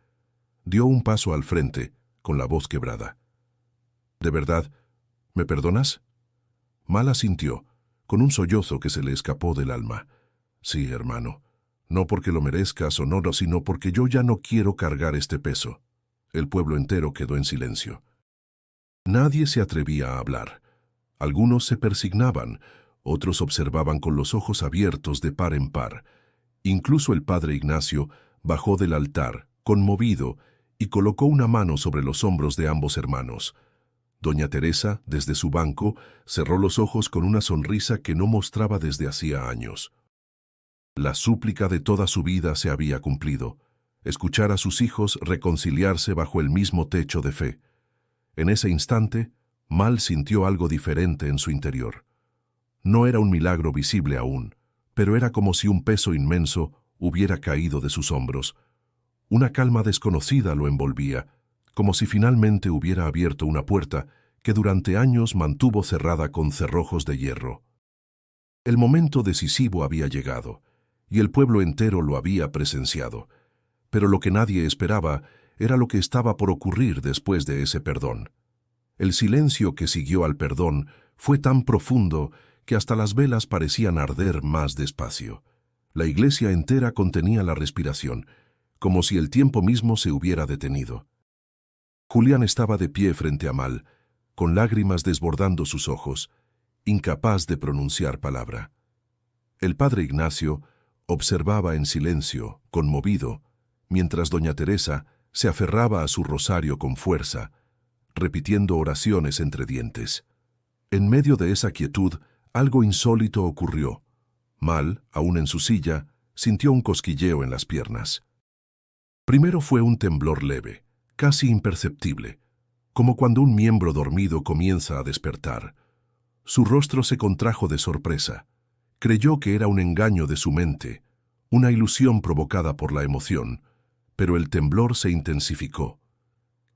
Speaker 1: Dio un paso al frente, con la voz quebrada. «¿De verdad, me perdonas?». Mal asintió, con un sollozo que se le escapó del alma. «Sí, hermano, no porque lo merezcas o no, sino porque yo ya no quiero cargar este peso». El pueblo entero quedó en silencio. Nadie se atrevía a hablar. Algunos se persignaban, otros observaban con los ojos abiertos de par en par. Incluso el padre Ignacio bajó del altar, conmovido, y colocó una mano sobre los hombros de ambos hermanos. Doña Teresa, desde su banco, cerró los ojos con una sonrisa que no mostraba desde hacía años. La súplica de toda su vida se había cumplido: escuchar a sus hijos reconciliarse bajo el mismo techo de fe. En ese instante, Mal sintió algo diferente en su interior. No era un milagro visible aún, pero era como si un peso inmenso hubiera caído de sus hombros. Una calma desconocida lo envolvía, como si finalmente hubiera abierto una puerta que durante años mantuvo cerrada con cerrojos de hierro. El momento decisivo había llegado, y el pueblo entero lo había presenciado. Pero lo que nadie esperaba era lo que estaba por ocurrir después de ese perdón. El silencio que siguió al perdón fue tan profundo que hasta las velas parecían arder más despacio. La iglesia entera contenía la respiración, como si el tiempo mismo se hubiera detenido. Julián estaba de pie frente a Mal, con lágrimas desbordando sus ojos, incapaz de pronunciar palabra. El padre Ignacio observaba en silencio, conmovido, mientras doña Teresa se aferraba a su rosario con fuerza, repitiendo oraciones entre dientes. En medio de esa quietud, algo insólito ocurrió. Mal, aún en su silla, sintió un cosquilleo en las piernas. Primero fue un temblor leve, casi imperceptible, como cuando un miembro dormido comienza a despertar. Su rostro se contrajo de sorpresa. Creyó que era un engaño de su mente, una ilusión provocada por la emoción, pero el temblor se intensificó.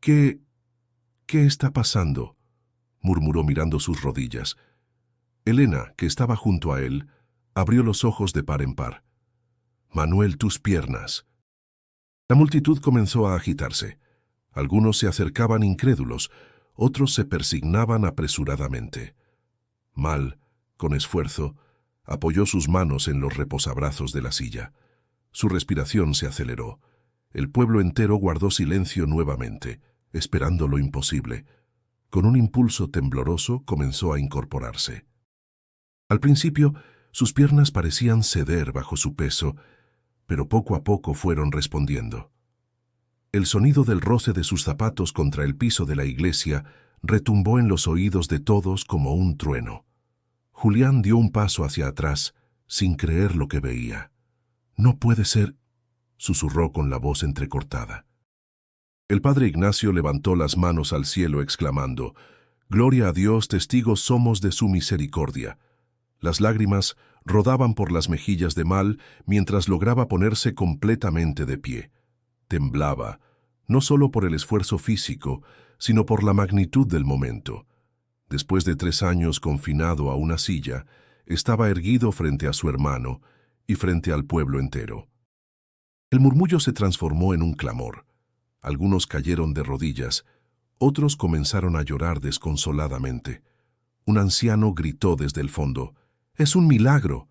Speaker 1: ¿Qué está pasando?, murmuró mirando sus rodillas. Elena, que estaba junto a él, abrió los ojos de par en par. «Manuel, tus piernas». La multitud comenzó a agitarse. Algunos se acercaban incrédulos, otros se persignaban apresuradamente. Mal, con esfuerzo, apoyó sus manos en los reposabrazos de la silla. Su respiración se aceleró. El pueblo entero guardó silencio nuevamente, esperando lo imposible. Con un impulso tembloroso comenzó a incorporarse. Al principio, sus piernas parecían ceder bajo su peso, pero poco a poco fueron respondiendo. El sonido del roce de sus zapatos contra el piso de la iglesia retumbó en los oídos de todos como un trueno. Julián dio un paso hacia atrás, sin creer lo que veía. «No puede ser», susurró con la voz entrecortada. El padre Ignacio levantó las manos al cielo exclamando: «Gloria a Dios, testigos somos de su misericordia». Las lágrimas rodaban por las mejillas de Mal mientras lograba ponerse completamente de pie. Temblaba, no solo por el esfuerzo físico, sino por la magnitud del momento. Después de 3 años confinado a una silla, estaba erguido frente a su hermano y frente al pueblo entero. El murmullo se transformó en un clamor. Algunos cayeron de rodillas, otros comenzaron a llorar desconsoladamente. Un anciano gritó desde el fondo: «¡Es un milagro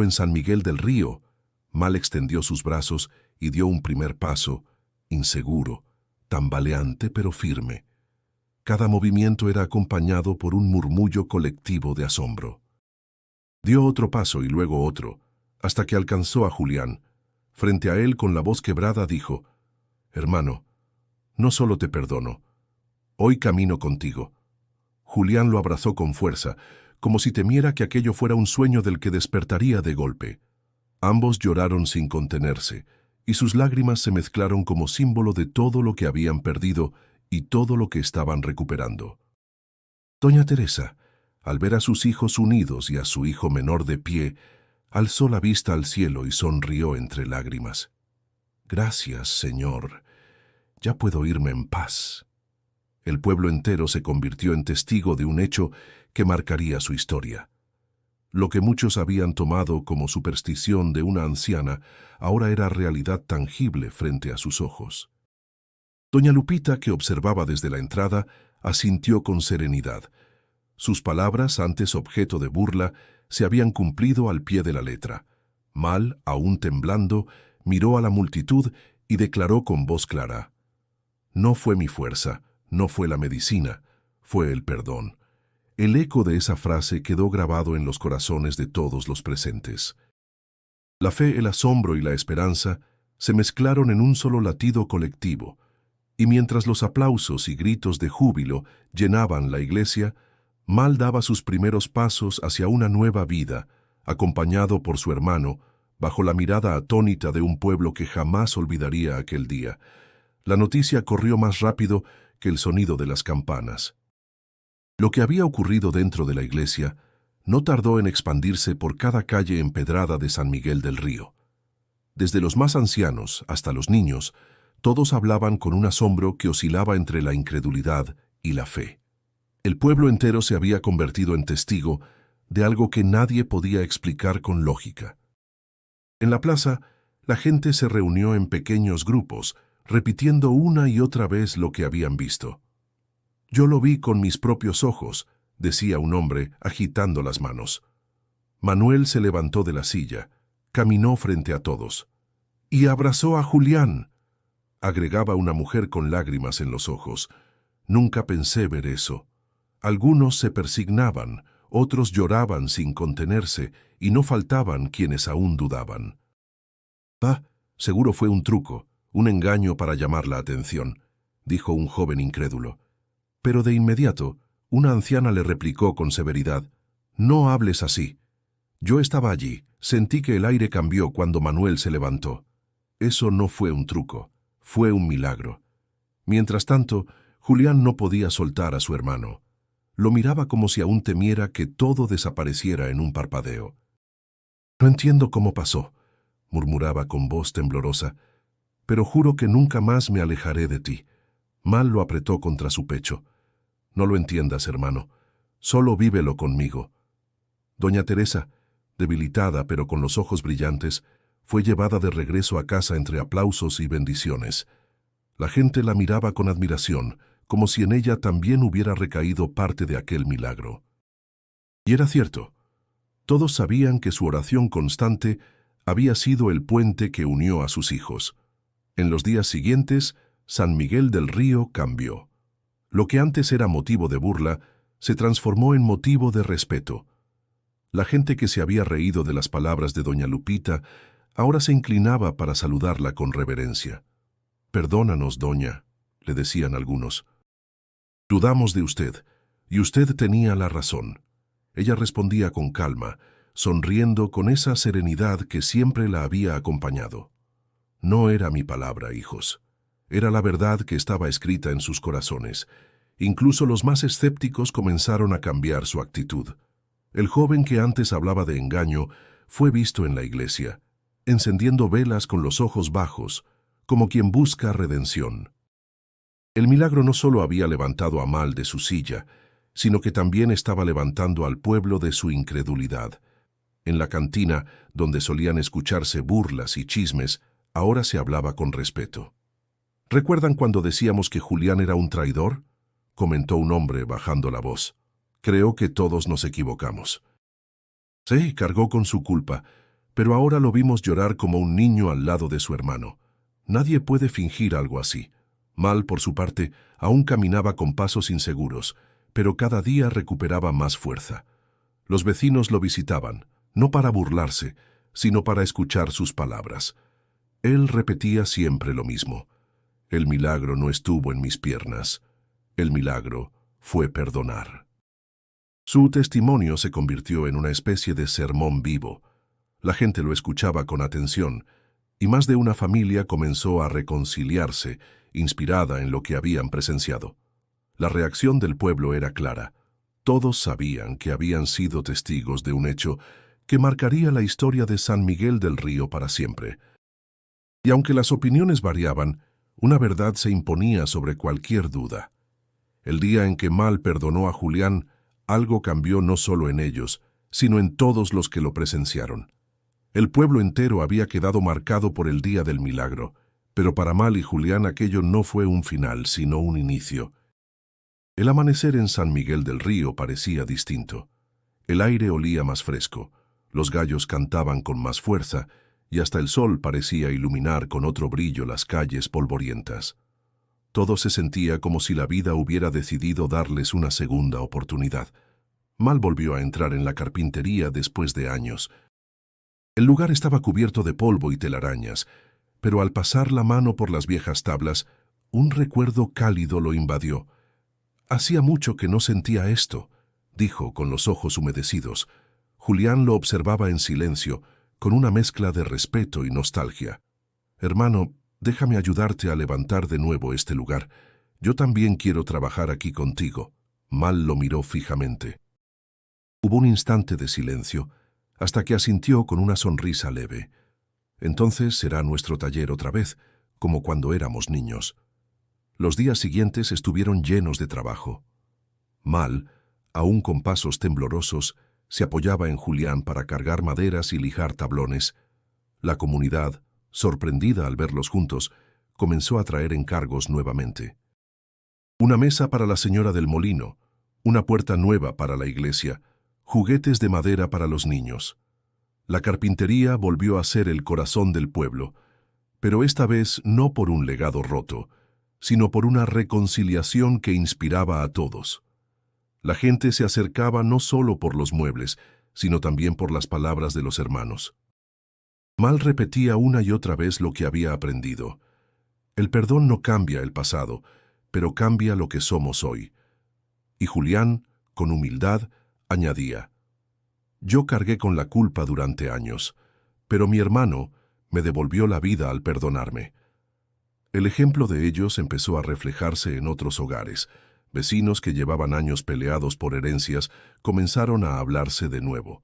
Speaker 1: en San Miguel del Río!». Mal extendió sus brazos y dio un primer paso, inseguro, tambaleante pero firme. Cada movimiento era acompañado por un murmullo colectivo de asombro. Dio otro paso y luego otro, hasta que alcanzó a Julián. Frente a él, con la voz quebrada, dijo: «Hermano, no solo te perdono, hoy camino contigo». Julián lo abrazó con fuerza, como si temiera que aquello fuera un sueño del que despertaría de golpe. Ambos lloraron sin contenerse, y sus lágrimas se mezclaron como símbolo de todo lo que habían perdido y todo lo que estaban recuperando. Doña Teresa, al ver a sus hijos unidos y a su hijo menor de pie, alzó la vista al cielo y sonrió entre lágrimas. «Gracias, Señor. Ya puedo irme en paz». El pueblo entero se convirtió en testigo de un hecho que marcaría su historia. Lo que muchos habían tomado como superstición de una anciana ahora era realidad tangible frente a sus ojos. Doña Lupita, que observaba desde la entrada, asintió con serenidad. Sus palabras, antes objeto de burla, se habían cumplido al pie de la letra. Mal, aún temblando, miró a la multitud y declaró con voz clara: «No fue mi fuerza, no fue la medicina, fue el perdón». El eco de esa frase quedó grabado en los corazones de todos los presentes. La fe, el asombro y la esperanza se mezclaron en un solo latido colectivo, y mientras los aplausos y gritos de júbilo llenaban la iglesia, Mal daba sus primeros pasos hacia una nueva vida, acompañado por su hermano, bajo la mirada atónita de un pueblo que jamás olvidaría aquel día. La noticia corrió más rápido que el sonido de las campanas. Lo que había ocurrido dentro de la iglesia no tardó en expandirse por cada calle empedrada de San Miguel del Río. Desde los más ancianos hasta los niños, todos hablaban con un asombro que oscilaba entre la incredulidad y la fe. El pueblo entero se había convertido en testigo de algo que nadie podía explicar con lógica. En la plaza, la gente se reunió en pequeños grupos, repitiendo una y otra vez lo que habían visto. Yo lo vi con mis propios ojos, decía un hombre, agitando las manos. Manuel se levantó de la silla, caminó frente a todos. Y abrazó a Julián, agregaba una mujer con lágrimas en los ojos. Nunca pensé ver eso. Algunos se persignaban, otros lloraban sin contenerse, y no faltaban quienes aún dudaban. Seguro fue un truco, un engaño para llamar la atención, dijo un joven incrédulo. Pero de inmediato, una anciana le replicó con severidad: «No hables así. Yo estaba allí, sentí que el aire cambió cuando Manuel se levantó. Eso no fue un truco, fue un milagro». Mientras tanto, Julián no podía soltar a su hermano. Lo miraba como si aún temiera que todo desapareciera en un parpadeo. «No entiendo cómo pasó», murmuraba con voz temblorosa, «pero juro que nunca más me alejaré de ti». Mal lo apretó contra su pecho. «No lo entiendas, hermano. Solo vívelo conmigo». Doña Teresa, debilitada pero con los ojos brillantes, fue llevada de regreso a casa entre aplausos y bendiciones. La gente la miraba con admiración, como si en ella también hubiera recaído parte de aquel milagro. Y era cierto. Todos sabían que su oración constante había sido el puente que unió a sus hijos. En los días siguientes, San Miguel del Río cambió. Lo que antes era motivo de burla, se transformó en motivo de respeto. La gente que se había reído de las palabras de doña Lupita ahora se inclinaba para saludarla con reverencia. «Perdónanos, doña», le decían algunos. «Dudamos de usted, y usted tenía la razón». Ella respondía con calma, sonriendo con esa serenidad que siempre la había acompañado. «No era mi palabra, hijos. Era la verdad que estaba escrita en sus corazones». Incluso los más escépticos comenzaron a cambiar su actitud. El joven que antes hablaba de engaño fue visto en la iglesia, encendiendo velas con los ojos bajos, como quien busca redención. El milagro no solo había levantado a Mal de su silla, sino que también estaba levantando al pueblo de su incredulidad. En la cantina, donde solían escucharse burlas y chismes, ahora se hablaba con respeto. «¿Recuerdan cuando decíamos que Julián era un traidor?», comentó un hombre bajando la voz. «Creo que todos nos equivocamos». Sí, cargó con su culpa, pero ahora lo vimos llorar como un niño al lado de su hermano. Nadie puede fingir algo así. Mal, por su parte, aún caminaba con pasos inseguros, pero cada día recuperaba más fuerza. Los vecinos lo visitaban, no para burlarse, sino para escuchar sus palabras. Él repetía siempre lo mismo: «El milagro no estuvo en mis piernas. El milagro fue perdonar». Su testimonio se convirtió en una especie de sermón vivo. La gente lo escuchaba con atención, y más de una familia comenzó a reconciliarse, inspirada en lo que habían presenciado. La reacción del pueblo era clara. Todos sabían que habían sido testigos de un hecho que marcaría la historia de San Miguel del Río para siempre. Y aunque las opiniones variaban, una verdad se imponía sobre cualquier duda. El día en que Mal perdonó a Julián, algo cambió no solo en ellos, sino en todos los que lo presenciaron. El pueblo entero había quedado marcado por el día del milagro, pero para Mal y Julián aquello no fue un final, sino un inicio. El amanecer en San Miguel del Río parecía distinto. El aire olía más fresco, los gallos cantaban con más fuerza, y hasta el sol parecía iluminar con otro brillo las calles polvorientas. Todo se sentía como si la vida hubiera decidido darles una segunda oportunidad. Mal volvió a entrar en la carpintería después de años. El lugar estaba cubierto de polvo y telarañas, pero al pasar la mano por las viejas tablas, un recuerdo cálido lo invadió. «Hacía mucho que no sentía esto», dijo con los ojos humedecidos. Julián lo observaba en silencio, con una mezcla de respeto y nostalgia. «Hermano, déjame ayudarte a levantar de nuevo este lugar. Yo también quiero trabajar aquí contigo». Mal lo miró fijamente. Hubo un instante de silencio, hasta que asintió con una sonrisa leve. «Entonces será nuestro taller otra vez, como cuando éramos niños». Los días siguientes estuvieron llenos de trabajo. Mal, aún con pasos temblorosos, se apoyaba en Julián para cargar maderas y lijar tablones. La comunidad, sorprendida al verlos juntos, comenzó a traer encargos nuevamente. Una mesa para la señora del molino, una puerta nueva para la iglesia, juguetes de madera para los niños. La carpintería volvió a ser el corazón del pueblo, pero esta vez no por un legado roto, sino por una reconciliación que inspiraba a todos. La gente se acercaba no solo por los muebles, sino también por las palabras de los hermanos. Mal repetía una y otra vez lo que había aprendido. El perdón no cambia el pasado, pero cambia lo que somos hoy. Y Julián, con humildad, añadía: yo cargué con la culpa durante años, pero mi hermano me devolvió la vida al perdonarme. El ejemplo de ellos empezó a reflejarse en otros hogares. Vecinos que llevaban años peleados por herencias comenzaron a hablarse de nuevo.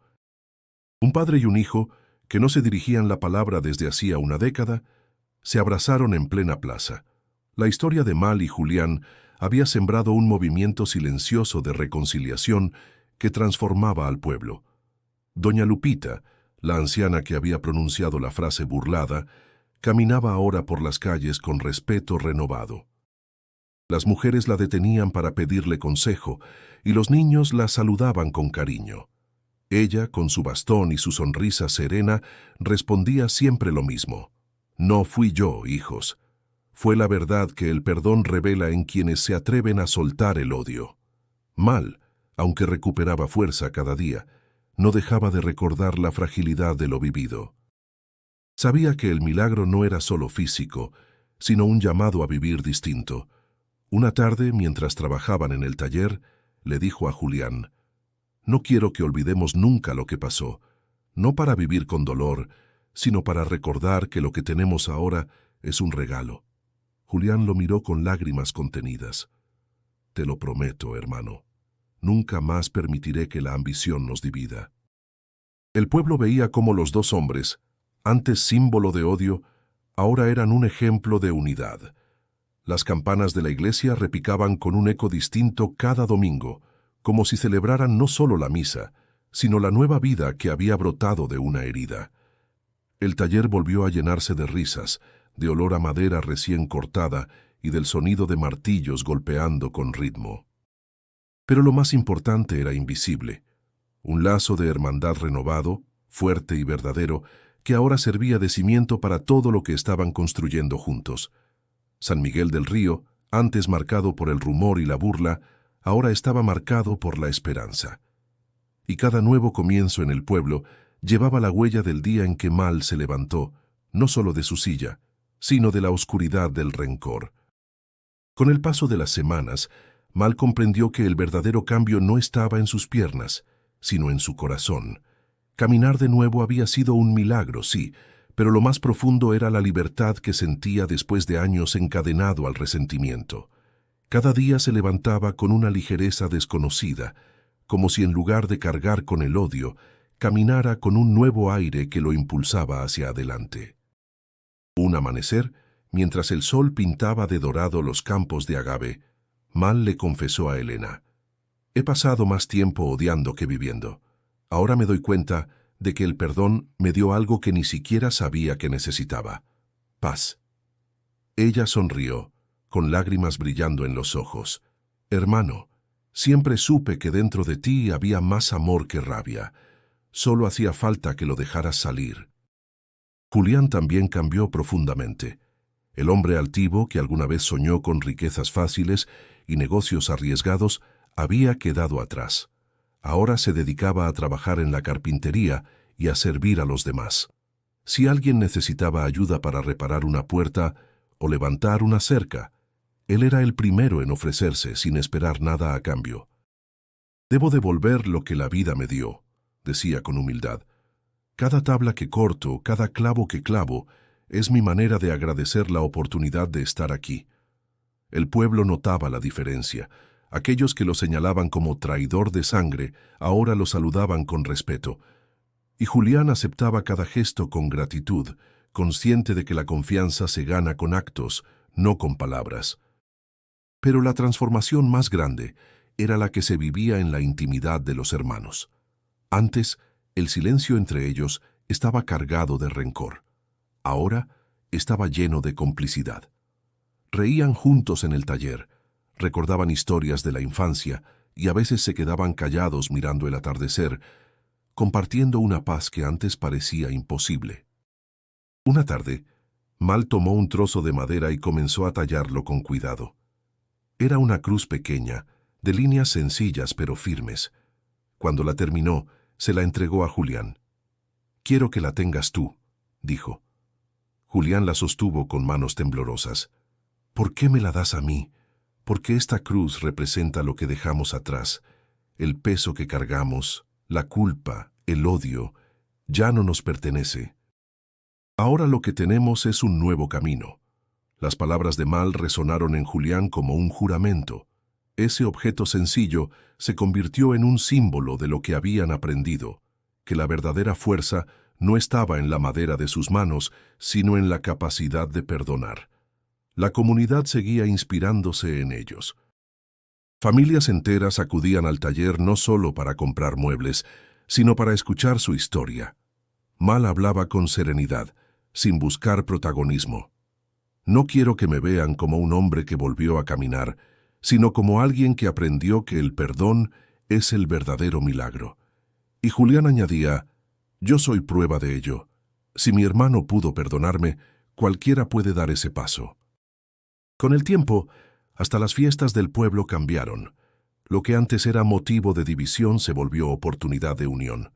Speaker 1: Un padre y un hijo, que no se dirigían la palabra desde hacía una década, se abrazaron en plena plaza. La historia de Mal y Julián había sembrado un movimiento silencioso de reconciliación que transformaba al pueblo. Doña Lupita, la anciana que había pronunciado la frase burlada, caminaba ahora por las calles con respeto renovado. Las mujeres la detenían para pedirle consejo y los niños la saludaban con cariño. Ella, con su bastón y su sonrisa serena, respondía siempre lo mismo: no fui yo, hijos. Fue la verdad que el perdón revela en quienes se atreven a soltar el odio. Mal, aunque recuperaba fuerza cada día, no dejaba de recordar la fragilidad de lo vivido. Sabía que el milagro no era solo físico, sino un llamado a vivir distinto. Una tarde, mientras trabajaban en el taller, le dijo a Julián: no quiero que olvidemos nunca lo que pasó, no para vivir con dolor, sino para recordar que lo que tenemos ahora es un regalo. Julián lo miró con lágrimas contenidas. Te lo prometo, hermano. Nunca más permitiré que la ambición nos divida. El pueblo veía cómo los dos hombres, antes símbolo de odio, ahora eran un ejemplo de unidad. Las campanas de la iglesia repicaban con un eco distinto cada domingo, como si celebraran no solo la misa, sino la nueva vida que había brotado de una herida. El taller volvió a llenarse de risas, de olor a madera recién cortada y del sonido de martillos golpeando con ritmo. Pero lo más importante era invisible, un lazo de hermandad renovado, fuerte y verdadero, que ahora servía de cimiento para todo lo que estaban construyendo juntos. San Miguel del Río, antes marcado por el rumor y la burla, ahora estaba marcado por la esperanza. Y cada nuevo comienzo en el pueblo llevaba la huella del día en que Mal se levantó, no solo de su silla, sino de la oscuridad del rencor. Con el paso de las semanas, Mal comprendió que el verdadero cambio no estaba en sus piernas, sino en su corazón. Caminar de nuevo había sido un milagro, sí, pero lo más profundo era la libertad que sentía después de años encadenado al resentimiento. Cada día se levantaba con una ligereza desconocida, como si en lugar de cargar con el odio, caminara con un nuevo aire que lo impulsaba hacia adelante. Un amanecer, mientras el sol pintaba de dorado los campos de agave, Mal le confesó a Elena: he pasado más tiempo odiando que viviendo. Ahora me doy cuenta de que el perdón me dio algo que ni siquiera sabía que necesitaba: paz. Ella sonrió, con lágrimas brillando en los ojos. Hermano, siempre supe que dentro de ti había más amor que rabia. Solo hacía falta que lo dejaras salir. Julián también cambió profundamente. El hombre altivo, que alguna vez soñó con riquezas fáciles y negocios arriesgados, había quedado atrás. Ahora se dedicaba a trabajar en la carpintería y a servir a los demás. Si alguien necesitaba ayuda para reparar una puerta o levantar una cerca, él era el primero en ofrecerse sin esperar nada a cambio. Debo devolver lo que la vida me dio, decía con humildad. Cada tabla que corto, cada clavo que clavo, es mi manera de agradecer la oportunidad de estar aquí. El pueblo notaba la diferencia. Aquellos que lo señalaban como traidor de sangre, ahora lo saludaban con respeto. Y Julián aceptaba cada gesto con gratitud, consciente de que la confianza se gana con actos, no con palabras. Pero la transformación más grande era la que se vivía en la intimidad de los hermanos. Antes, el silencio entre ellos estaba cargado de rencor. Ahora estaba lleno de complicidad. Reían juntos en el taller, recordaban historias de la infancia y a veces se quedaban callados mirando el atardecer, compartiendo una paz que antes parecía imposible. Una tarde, Mal tomó un trozo de madera y comenzó a tallarlo con cuidado. Era una cruz pequeña, de líneas sencillas pero firmes. Cuando la terminó, se la entregó a Julián. «Quiero que la tengas tú», dijo. Julián la sostuvo con manos temblorosas. «¿Por qué me la das a mí? Porque esta cruz representa lo que dejamos atrás, el peso que cargamos, la culpa, el odio, ya no nos pertenece. Ahora lo que tenemos es un nuevo camino». Las palabras de Mal resonaron en Julián como un juramento. Ese objeto sencillo se convirtió en un símbolo de lo que habían aprendido, que la verdadera fuerza no estaba en la madera de sus manos, sino en la capacidad de perdonar. La comunidad seguía inspirándose en ellos. Familias enteras acudían al taller no solo para comprar muebles, sino para escuchar su historia. Mal hablaba con serenidad, sin buscar protagonismo. «No quiero que me vean como un hombre que volvió a caminar, sino como alguien que aprendió que el perdón es el verdadero milagro». Y Julián añadía: «Yo soy prueba de ello. Si mi hermano pudo perdonarme, cualquiera puede dar ese paso». Con el tiempo, hasta las fiestas del pueblo cambiaron. Lo que antes era motivo de división se volvió oportunidad de unión.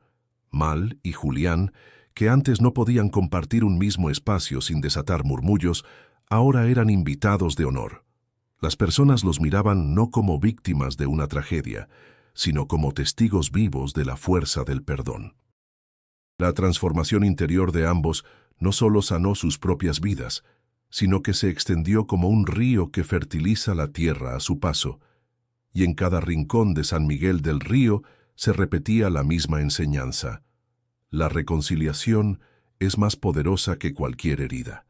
Speaker 1: Mal y Julián, que antes no podían compartir un mismo espacio sin desatar murmullos, ahora eran invitados de honor. Las personas los miraban no como víctimas de una tragedia, sino como testigos vivos de la fuerza del perdón. La transformación interior de ambos no solo sanó sus propias vidas, sino que se extendió como un río que fertiliza la tierra a su paso, y en cada rincón de San Miguel del Río se repetía la misma enseñanza: la reconciliación es más poderosa que cualquier herida.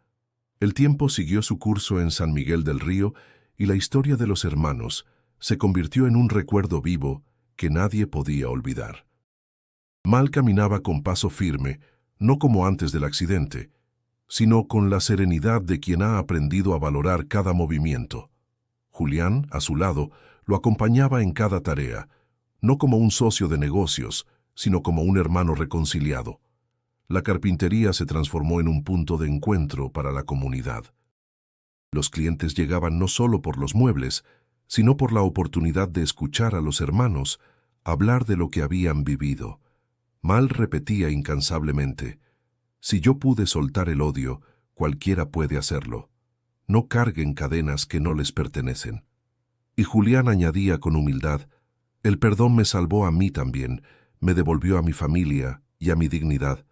Speaker 1: El tiempo siguió su curso en San Miguel del Río y la historia de los hermanos se convirtió en un recuerdo vivo que nadie podía olvidar. Mal caminaba con paso firme, no como antes del accidente, sino con la serenidad de quien ha aprendido a valorar cada movimiento. Julián, a su lado, lo acompañaba en cada tarea, no como un socio de negocios, sino como un hermano reconciliado. La carpintería se transformó en un punto de encuentro para la comunidad. Los clientes llegaban no solo por los muebles, sino por la oportunidad de escuchar a los hermanos hablar de lo que habían vivido. Mal repetía incansablemente: «Si yo pude soltar el odio, cualquiera puede hacerlo. No carguen cadenas que no les pertenecen». Y Julián añadía con humildad: «El perdón me salvó a mí también, me devolvió a mi familia y a mi dignidad».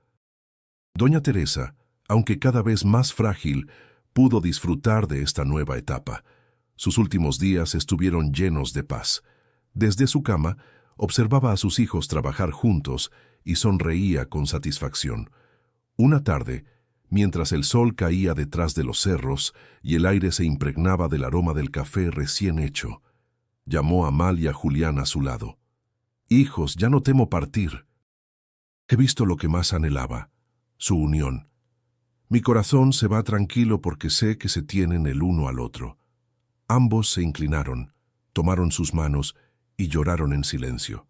Speaker 1: Doña Teresa, aunque cada vez más frágil, pudo disfrutar de esta nueva etapa. Sus últimos días estuvieron llenos de paz. Desde su cama, observaba a sus hijos trabajar juntos y sonreía con satisfacción. Una tarde, mientras el sol caía detrás de los cerros y el aire se impregnaba del aroma del café recién hecho, llamó a Mal y a Julián a su lado. «Hijos, ya no temo partir. He visto lo que más anhelaba, su unión. Mi corazón se va tranquilo porque sé que se tienen el uno al otro». Ambos se inclinaron, tomaron sus manos y lloraron en silencio.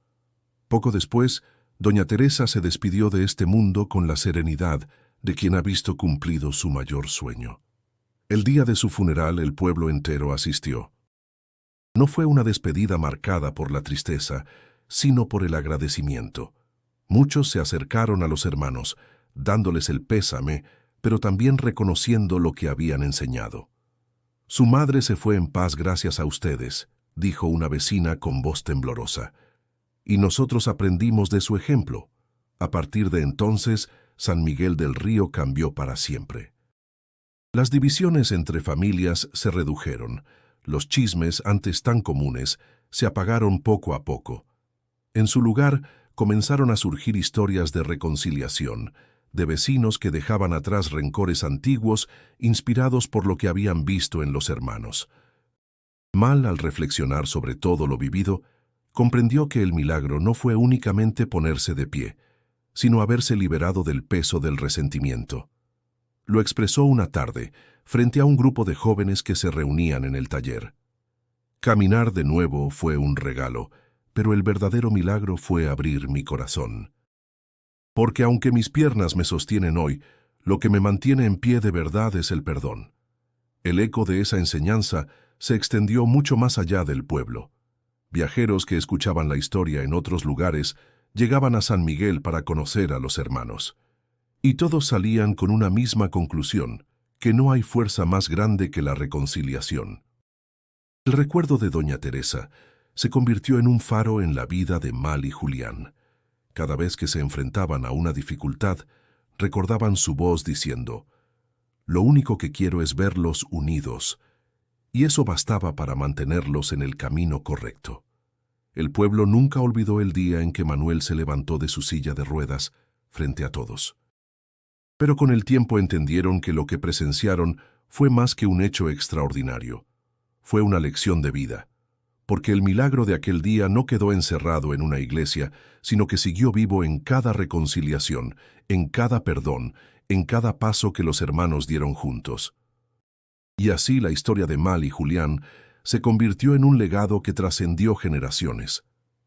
Speaker 1: Poco después, doña Teresa se despidió de este mundo con la serenidad de quien ha visto cumplido su mayor sueño. El día de su funeral el pueblo entero asistió. No fue una despedida marcada por la tristeza, sino por el agradecimiento. Muchos se acercaron a los hermanos, dándoles el pésame, pero también reconociendo lo que habían enseñado. «Su madre se fue en paz gracias a ustedes», dijo una vecina con voz temblorosa. «Y nosotros aprendimos de su ejemplo. A partir de entonces, San Miguel del Río cambió para siempre». Las divisiones entre familias se redujeron. Los chismes, antes tan comunes, se apagaron poco a poco. En su lugar, comenzaron a surgir historias de reconciliación, de vecinos que dejaban atrás rencores antiguos inspirados por lo que habían visto en los hermanos. Mal, al reflexionar sobre todo lo vivido, comprendió que el milagro no fue únicamente ponerse de pie, sino haberse liberado del peso del resentimiento. Lo expresó una tarde, frente a un grupo de jóvenes que se reunían en el taller. Caminar de nuevo fue un regalo, pero el verdadero milagro fue abrir mi corazón. Porque aunque mis piernas me sostienen hoy, lo que me mantiene en pie de verdad es el perdón. El eco de esa enseñanza se extendió mucho más allá del pueblo. Viajeros que escuchaban la historia en otros lugares llegaban a San Miguel para conocer a los hermanos. Y todos salían con una misma conclusión, que no hay fuerza más grande que la reconciliación. El recuerdo de doña Teresa se convirtió en un faro en la vida de Mal y Julián. Cada vez que se enfrentaban a una dificultad, recordaban su voz diciendo: «Lo único que quiero es verlos unidos», y eso bastaba para mantenerlos en el camino correcto. El pueblo nunca olvidó el día en que Manuel se levantó de su silla de ruedas frente a todos. Pero con el tiempo entendieron que lo que presenciaron fue más que un hecho extraordinario. Fue una lección de vida, porque el milagro de aquel día no quedó encerrado en una iglesia, sino que siguió vivo en cada reconciliación, en cada perdón, en cada paso que los hermanos dieron juntos. Y así la historia de Mal y Julián se convirtió en un legado que trascendió generaciones,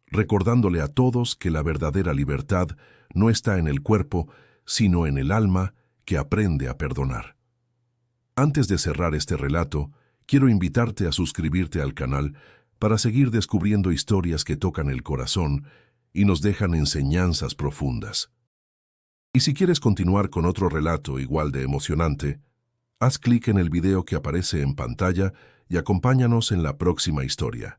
Speaker 1: recordándole a todos que la verdadera libertad no está en el cuerpo, sino en el alma que aprende a perdonar. Antes de cerrar este relato, quiero invitarte a suscribirte al canal para seguir descubriendo historias que tocan el corazón y nos dejan enseñanzas profundas. Y si quieres continuar con otro relato igual de emocionante, haz clic en el video que aparece en pantalla y acompáñanos en la próxima historia.